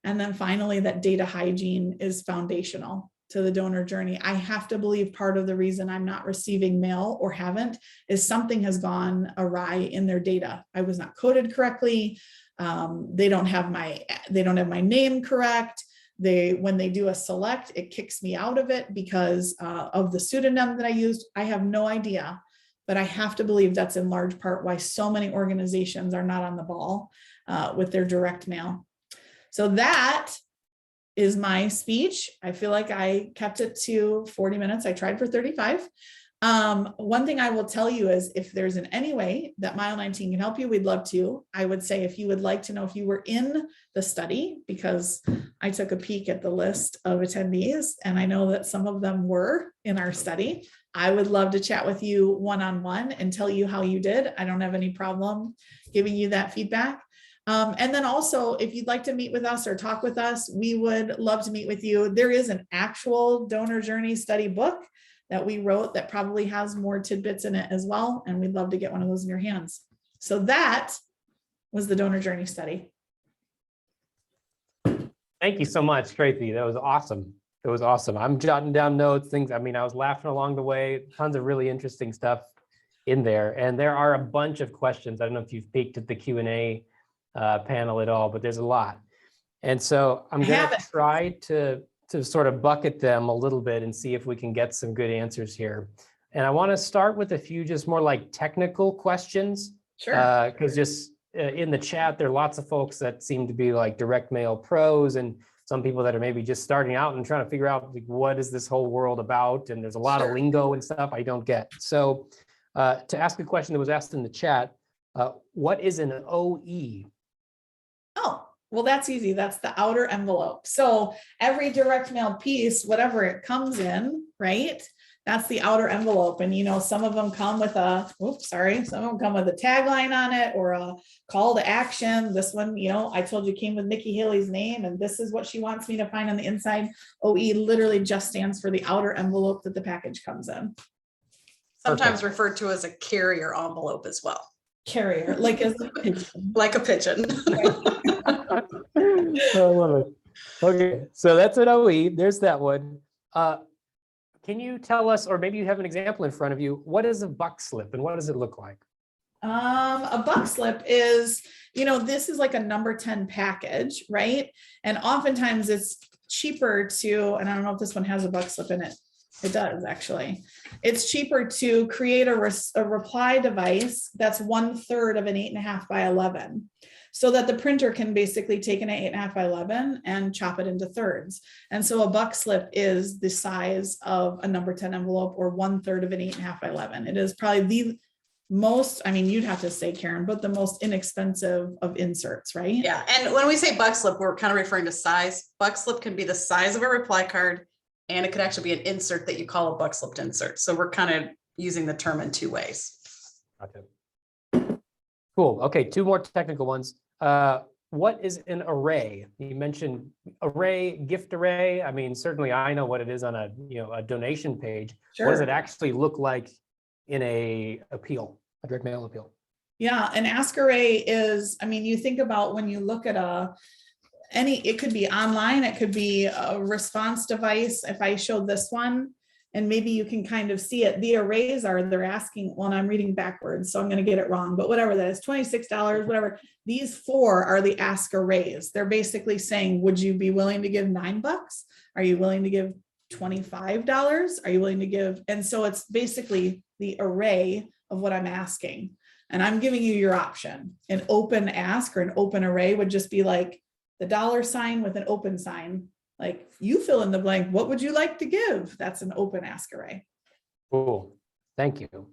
And then finally, that data hygiene is foundational to the donor journey. I have to believe part of the reason I'm not receiving mail or haven't is something has gone awry in their data. I was not coded correctly. They don't have my name correct. When they do a select, it kicks me out of it because of the pseudonym that I used. I have no idea, but I have to believe that's in large part why so many organizations are not on the ball with their direct mail. So that is my speech. I feel like I kept it to 40 minutes. I tried for 35. One thing I will tell you is if there's in any way that Mile 19 can help you, we'd love to. I would say if you would like to know if you were in the study, because I took a peek at the list of attendees and I know that some of them were in our study, I would love to chat with you one-on-one and tell you how you did. I don't have any problem giving you that feedback. And then also, if you'd like to meet with us or talk with us, we would love to meet with you. There is an actual donor journey study book that we wrote that probably has more tidbits in it as well. And we'd love to get one of those in your hands. So that was the donor journey study. Thank you so much, Tracy. That was awesome. It was awesome. I'm jotting down notes, things. I mean, I was laughing along the way, tons of really interesting stuff in there. And there are a bunch of questions. I don't know if you've peeked at the Q&A panel at all, but there's a lot. And so I'm going to try to sort of bucket them a little bit and see if we can get some good answers here. And I want to start with a few just more like technical questions. Sure. Because just in the chat, there are lots of folks that seem to be like direct mail pros and some people that are maybe just starting out and trying to figure out like, what is this whole world about? And there's a lot of lingo and stuff I don't get. So to ask a question that was asked in the chat, what is an OE? Oh, well, that's easy. That's the outer envelope. So every direct mail piece, whatever it comes in, right? That's the outer envelope. And, you know, some of them come with some of them come with a tagline on it or a call to action. This one, you know, I told you came with Nikki Haley's name and this is what she wants me to find on the inside. OE literally just stands for the outer envelope that the package comes in. Sometimes referred to as a carrier envelope as well. Carrier, like a pigeon. Like a pigeon. I love it. Okay, so that's an OE. There's that one. Can you tell us, or maybe you have an example in front of you, what is a buck slip and what does it look like? A buck slip is, you know, this is like a number 10 package, right? And oftentimes it's cheaper to, and I don't know if this one has a buck slip in it. It does actually. It's cheaper to create a reply device that's 1/3 of an 8.5 by 11, so that the printer can basically take an 8.5 by 11 and chop it into thirds. And so a buck slip is the size of a number 10 envelope or 1/3 of an 8.5 by 11. It is probably the most, I mean, you'd have to say, Karen, but the most inexpensive of inserts, right? Yeah. And when we say buck slip, we're kind of referring to size. Buck slip can be the size of a reply card, and it could actually be an insert that you call a buck slipped insert. So we're kind of using the term in two ways. Okay. Cool. Okay, two more technical ones. What is an array? You mentioned array, gift array. I mean, certainly I know what it is on a donation page. Sure. What does it actually look like in a appeal, a direct mail appeal? Yeah, an ask array is, I mean, you think about when you look at it could be online, it could be a response device. If I showed this one, and maybe you can kind of see it, the arrays they're asking, well, I'm reading backwards, so I'm going to get it wrong, but whatever that is, $26, whatever. These 4 are the ask arrays. They're basically saying, would you be willing to give $9? Are you willing to give $25? Are you willing to give? And so it's basically the array of what I'm asking. And I'm giving you your option. An open ask or an open array would just be like the $sign with an open sign. Like you fill in the blank, what would you like to give? That's an open ask array. Cool, thank you.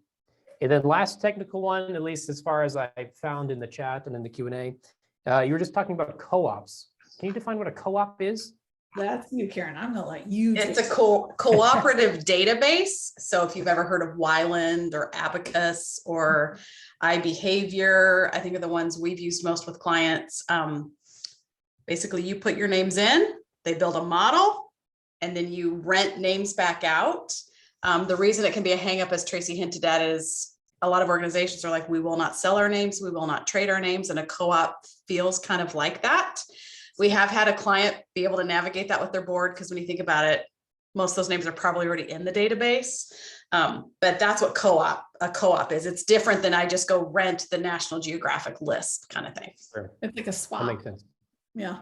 And then last technical one, at least as far as I found in the chat and in the Q&A, you were just talking about co-ops. Can you define what a co-op is? That's you, Karen. I'm gonna let you. It's a cooperative database. So if you've ever heard of Wyland or Abacus or iBehavior, I think are the ones we've used most with clients. Basically, you put your names in, they build a model, and then you rent names back out. The reason it can be a hang up, as Tracy hinted at, is a lot of organizations are like, we will not sell our names, we will not trade our names, and a co-op feels kind of like that. We have had a client be able to navigate that with their board, because when you think about it, most of those names are probably already in the database. But that's what a co-op is. It's different than I just go rent the National Geographic list kind of thing. Sure. It's like a swap. That makes sense. Yeah.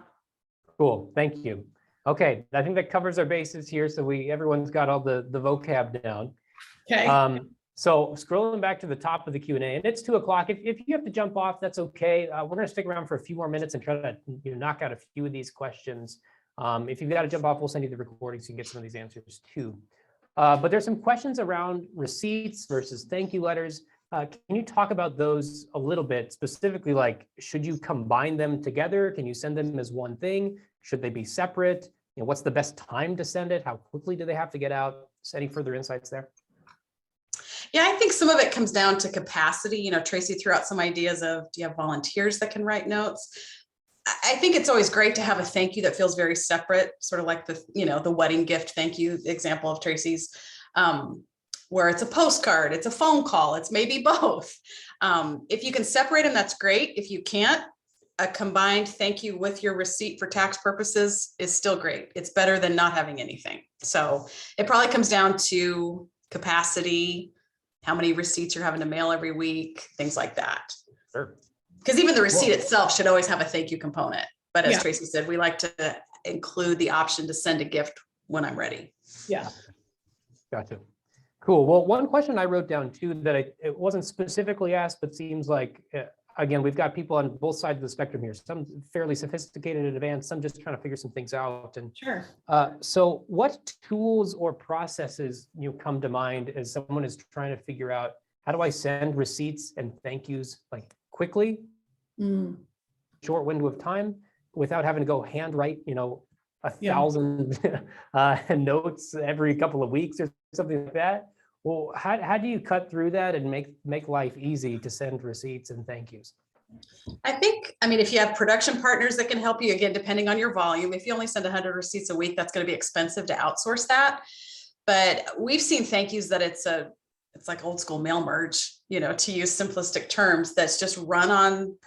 Cool. Thank you. Okay. I think that covers our bases here. So everyone's got all the vocab down. Okay. So scrolling back to the top of the Q&A, and it's 2:00. If you have to jump off, that's okay. We're going to stick around for a few more minutes and try to knock out a few of these questions. If you've got to jump off, we'll send you the recording so you can get some of these answers too. But there's some questions around receipts versus thank you letters. Can you talk about those a little bit, specifically, like, should you combine them together? Can you send them as one thing? Should they be separate? What's the best time to send it? How quickly do they have to get out? Any further insights there? Yeah, I think some of it comes down to capacity. Tracy threw out some ideas of, do you have volunteers that can write notes? I think it's always great to have a thank you that feels very separate, sort of like the wedding gift thank you example of Tracy's, where it's a postcard, it's a phone call, it's maybe both. If you can separate them, that's great. If you can't, a combined thank you with your receipt for tax purposes is still great. It's better than not having anything. So it probably comes down to capacity, how many receipts you're having to mail every week, things like that. Sure. Because even the receipt itself should always have a thank you component. But as Yeah. Tracy said, we like to include the option to send a gift when I'm ready. Yeah. Gotcha. Cool. Well, one question I wrote down too that it wasn't specifically asked, but seems like, again, we've got people on both sides of the spectrum here, some fairly sophisticated and advanced, some just trying to figure some things out. And Sure. so what tools or processes come to mind as someone is trying to figure out, how do I send receipts and thank yous like quickly, short window of time, without having to go handwrite, 1,000 notes every couple of weeks or something like that? Well, how do you cut through that and make life easy to send receipts and thank yous? If you have production partners that can help you, again, depending on your volume, if you only send 100 receipts a week, that's going to be expensive to outsource that. But we've seen thank yous that it's like old school mail merge, to use simplistic terms, that's just run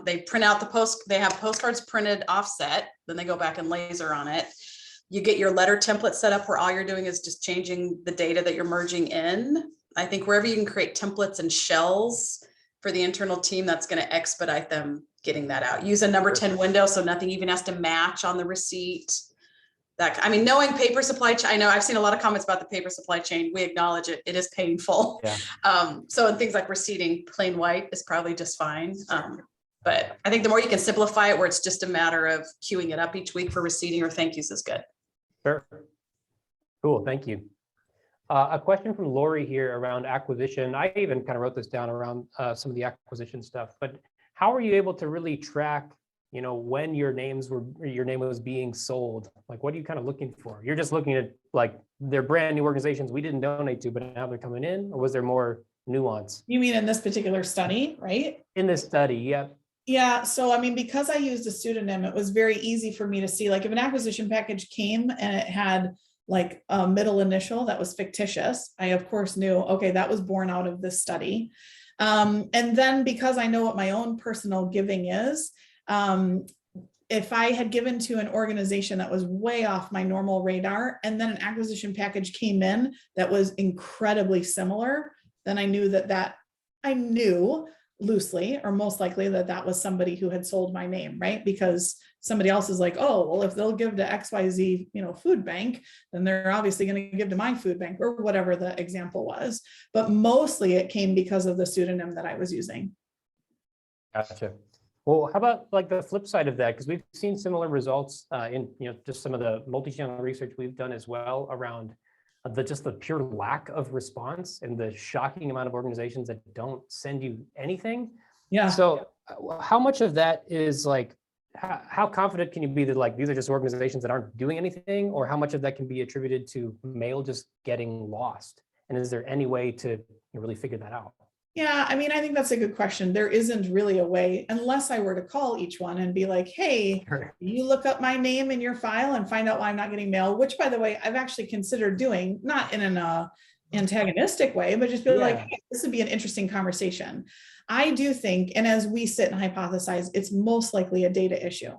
they print out they have postcards printed offset, then they go back and laser on it. You get your letter template set up where all you're doing is just changing the data that you're merging in. I think wherever you can create templates and shells for the internal team, that's going to expedite them getting that out. Use a number 10 window so nothing even has to match on the receipt. Knowing paper supply chain, I know I've seen a lot of comments about the paper supply chain. We acknowledge it. It is painful. Yeah. So in things like receipting, plain white is probably just fine. But I think the more you can simplify it, where it's just a matter of queuing it up each week for receipting or thank yous, is good. Sure. Cool. Thank you. A question from Lori here around acquisition. I even kind of wrote this down around some of the acquisition stuff, but how are you able to really track, when your name was being sold? Like, what are you kind of looking for? You're just looking at like, they're brand new organizations we didn't donate to, but now they're coming in, or was there more nuance? You mean in this particular study, right? In this study, yeah. Yeah. So, because I used a pseudonym, it was very easy for me to see, like, if an acquisition package came and it had like a middle initial that was fictitious, I of course knew, okay, that was born out of this study. And then because I know what my own personal giving is, if I had given to an organization that was way off my normal radar, and then an acquisition package came in that was incredibly similar, then I knew loosely, or most likely, that was somebody who had sold my name, right? Because somebody else is like, oh, well, if they'll give to XYZ, food bank, then they're obviously going to give to my food bank, or whatever the example was. But mostly it came because of the pseudonym that I was using. Gotcha. Well, how about like the flip side of that? Because we've seen similar results in just some of the multi-channel research we've done as well around the pure lack of response and the shocking amount of organizations that don't send you anything. Yeah. So how much of that is like how confident can you be that like these are just organizations that aren't doing anything, or how much of that can be attributed to mail just getting lost? And is there any way to really figure that out? Yeah, I mean, I think that's a good question. There isn't really a way, unless I were to call each one and be like, hey, Sure. you look up my name in your file and find out why I'm not getting mail, which by the way, I've actually considered doing, not in an antagonistic way, but just be like, hey, this would be an interesting conversation. I do think, and as we sit and hypothesize, it's most likely a data issue.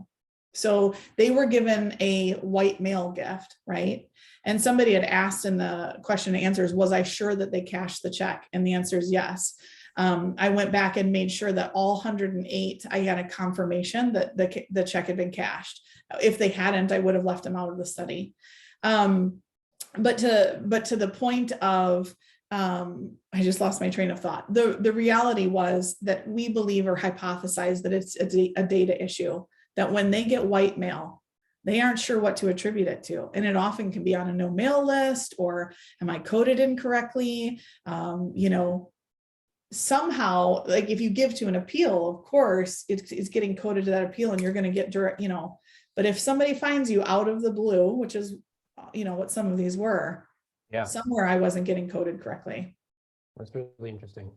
So they were given a white mail gift, right? And somebody had asked in the question and answers, was I sure that they cashed the check? And the answer is yes. I went back and made sure that all 108, I got a confirmation that the check had been cashed. If they hadn't, I would have left them out of the study. But to the point of, I just lost my train of thought. The reality was that we believe or hypothesize that it's a data issue, that when they get white mail, they aren't sure what to attribute it to. And it often can be on a no mail list, or am I coded incorrectly? Somehow, like if you give to an appeal, of course, it's getting coded to that appeal and you're going to get direct, but if somebody finds you out of the blue, which is, what some of these were, somewhere I wasn't getting coded correctly. That's really interesting.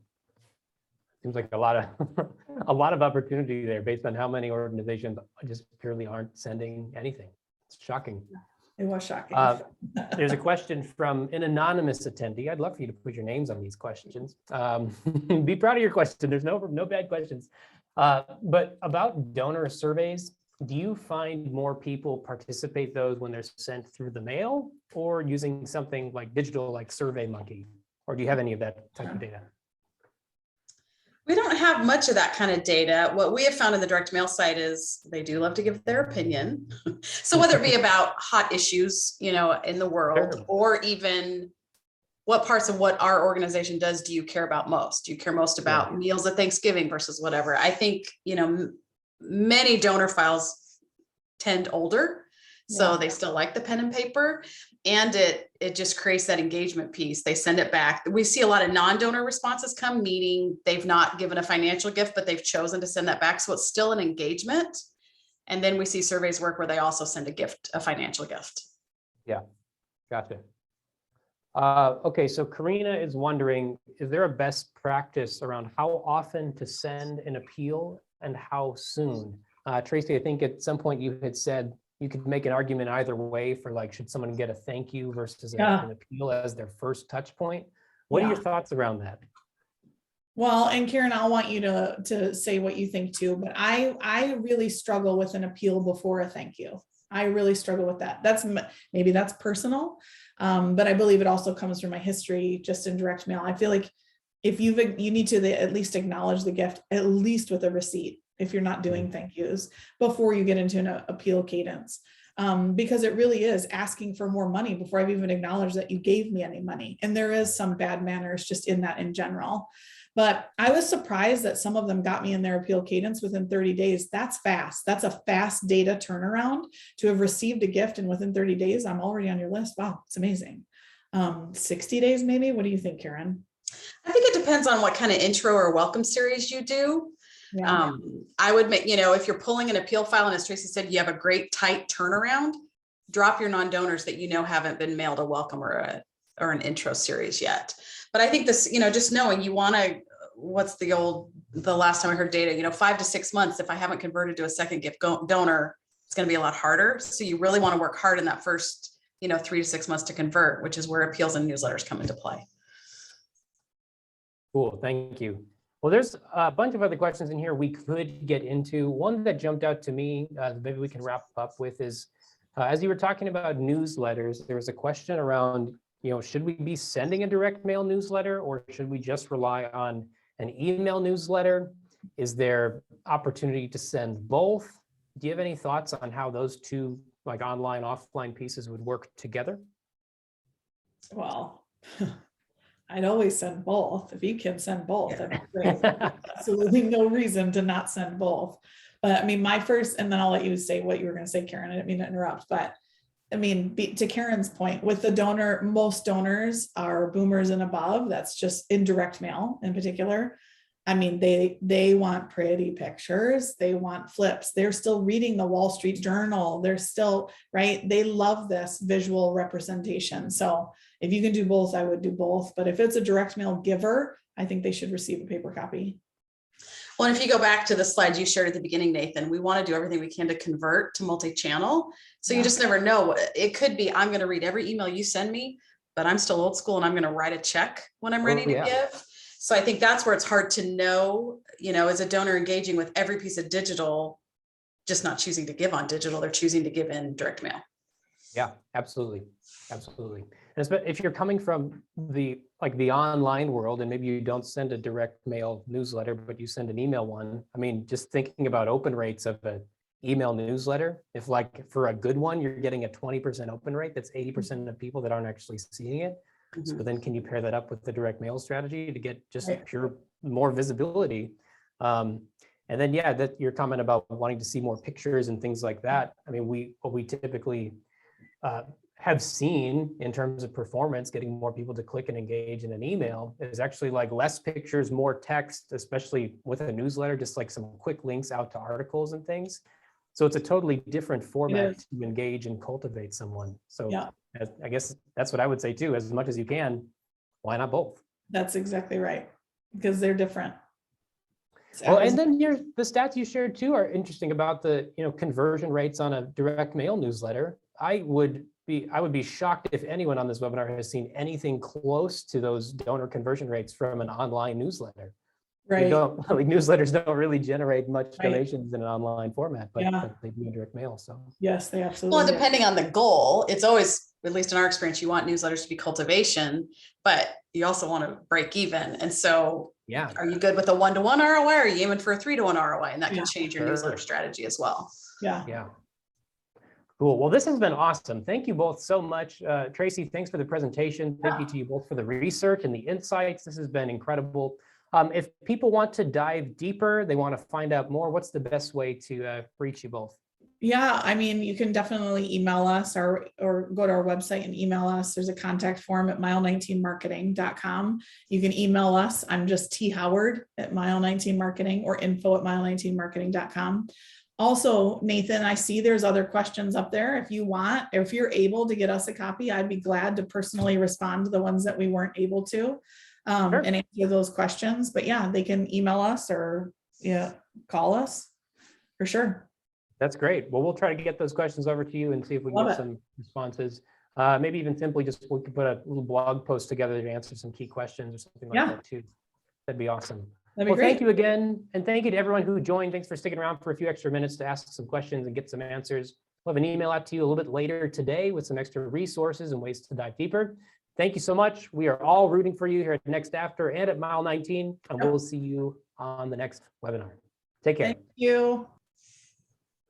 Seems like a lot of opportunity there based on how many organizations just purely aren't sending anything. It's shocking. It was shocking. There's a question from an anonymous attendee. I'd love for you to put your names on these questions. Be proud of your question. There's no bad questions. But about donor surveys, do you find more people participate those when they're sent through the mail or using something like digital, like SurveyMonkey? Or do you have any of that type of data? We don't have much of that kind of data. What we have found in the direct mail site is they do love to give their opinion. So whether it be about hot issues, in the world, Sure. or even what parts of what our organization does do you care about most? Do you care most about meals at Thanksgiving versus whatever? I think, many donor files tend older, so they still like the pen and paper. And it just creates that engagement piece. They send it back. We see a lot of non-donor responses come, meaning they've not given a financial gift, but they've chosen to send that back. So it's still an engagement. And then we see surveys work where they also send a financial gift. Yeah, gotcha. Okay, so Karina is wondering, is there a best practice around how often to send an appeal and how soon? Tracy, I think at some point you had said you could make an argument either way for like, should someone get a thank you versus an appeal as their first touch point? What are your thoughts around that? Well, and Karen, I'll want you to say what you think too, but I really struggle with an appeal before a thank you. I really struggle with that. Maybe that's personal, but I believe it also comes from my history just in direct mail. I feel like if you need to at least acknowledge the gift, at least with a receipt, if you're not doing thank yous, before you get into an appeal cadence. Because it really is asking for more money before I've even acknowledged that you gave me any money. And there is some bad manners just in that in general. But I was surprised that some of them got me in their appeal cadence within 30 days. That's fast. That's a fast data turnaround to have received a gift and within 30 days, I'm already on your list. Wow, it's amazing. 60 days maybe? What do you think, Karen? I think it depends on what kind of intro or welcome series you do. Yeah. I would make, if you're pulling an appeal file, and as Tracy said, you have a great tight turnaround, drop your non-donors that haven't been mailed a welcome or an intro series yet. But I think this, just knowing you want to, the last time I heard data, 5 to 6 months, if I haven't converted to a second gift donor, it's going to be a lot harder. So you really want to work hard in that first, 3 to 6 months to convert, which is where appeals and newsletters come into play. Cool, thank you. Well, there's a bunch of other questions in here we could get into. One that jumped out to me, maybe we can wrap up with is, as you were talking about newsletters, there was a question around, should we be sending a direct mail newsletter or should we just rely on an email newsletter? Is there opportunity to send both? Do you have any thoughts on how those two, like online, offline pieces would work together? Well, I'd always send both. If you can send both, that'd be great. Absolutely no reason to not send both. But I mean, my first, and then I'll let you say what you were going to say, Karen. I didn't mean to interrupt, but I mean, to Karen's point, with the donor, most donors are boomers and above. That's just in direct mail in particular. I mean, they want pretty pictures. They want flips. They're still reading the Wall Street Journal. They're still, right? They love this visual representation. So if you can do both, I would do both. But if it's a direct mail giver, I think they should receive a paper copy. Well, and if you go back to the slides you shared at the beginning, Nathan, we want to do everything we can to convert to multi-channel. So you just never know. It could be, I'm going to read every email you send me, but I'm still old school and I'm going to write a check when I'm ready to give. So I think that's where it's hard to know, as a donor engaging with every piece of digital, just not choosing to give on digital, they're choosing to give in direct mail. Yeah, absolutely. Absolutely. And if you're coming from the online world and maybe you don't send a direct mail newsletter, but you send an email one, I mean, just thinking about open rates of an email newsletter, if for a good one, you're getting a 20% open rate, that's 80% of people that aren't actually seeing it. So then can you pair that up with the direct mail strategy to get just more visibility? And then, that your comment about wanting to see more pictures and things like that. I mean, what we typically have seen in terms of performance, getting more people to click and engage in an email is actually like less pictures, more text, especially with a newsletter, just like some quick links out to articles and things. So it's a totally different format to engage and cultivate someone. So I guess that's what I would say too, as much as you can, why not both? That's exactly right, because they're different. Well, and then the stats you shared too are interesting about the conversion rates on a direct mail newsletter. I would be shocked if anyone on this webinar has seen anything close to those donor conversion rates from an online newsletter. Right. Newsletters don't really generate much donations in an online format, but they do in direct mail. So yes, they absolutely. Well, depending on the goal, it's always, at least in our experience, you want newsletters to be cultivation, but you also want to break even. And so are you good with a 1-to-1 ROI, or are you aiming for a 3-to-1 ROI? And that can change your newsletter strategy as well. Yeah. Cool. Well, this has been awesome. Thank you both so much. Tracy, thanks for the presentation. Thank you to you both for the research and the insights. This has been incredible. If people want to dive deeper, they want to find out more, what's the best way to reach you both? Yeah, I mean, you can definitely email us or go to our website and email us. There's a contact form at mile19marketing.com. You can email us. I'm just thoward@mile19marketing or info@mile19marketing.com. Also, Nathan, I see there's other questions up there. If you're able to get us a copy, I'd be glad to personally respond to the ones that we weren't able to and answer those questions. But they can email us or call us for sure. That's great. Well, we'll try to get those questions over to you and see if we can get some responses. Maybe even simply we could put a little blog post together to answer some key questions or something like that too. That'd be awesome. Well, thank you again. And thank you to everyone who joined. Thanks for sticking around for a few extra minutes to ask some questions and get some answers. We'll have an email out to you a little bit later today with some extra resources and ways to dive deeper. Thank you so much. We are all rooting for you here at Next After and at Mile 19, and we'll see you on the next webinar. Take care. Thank you.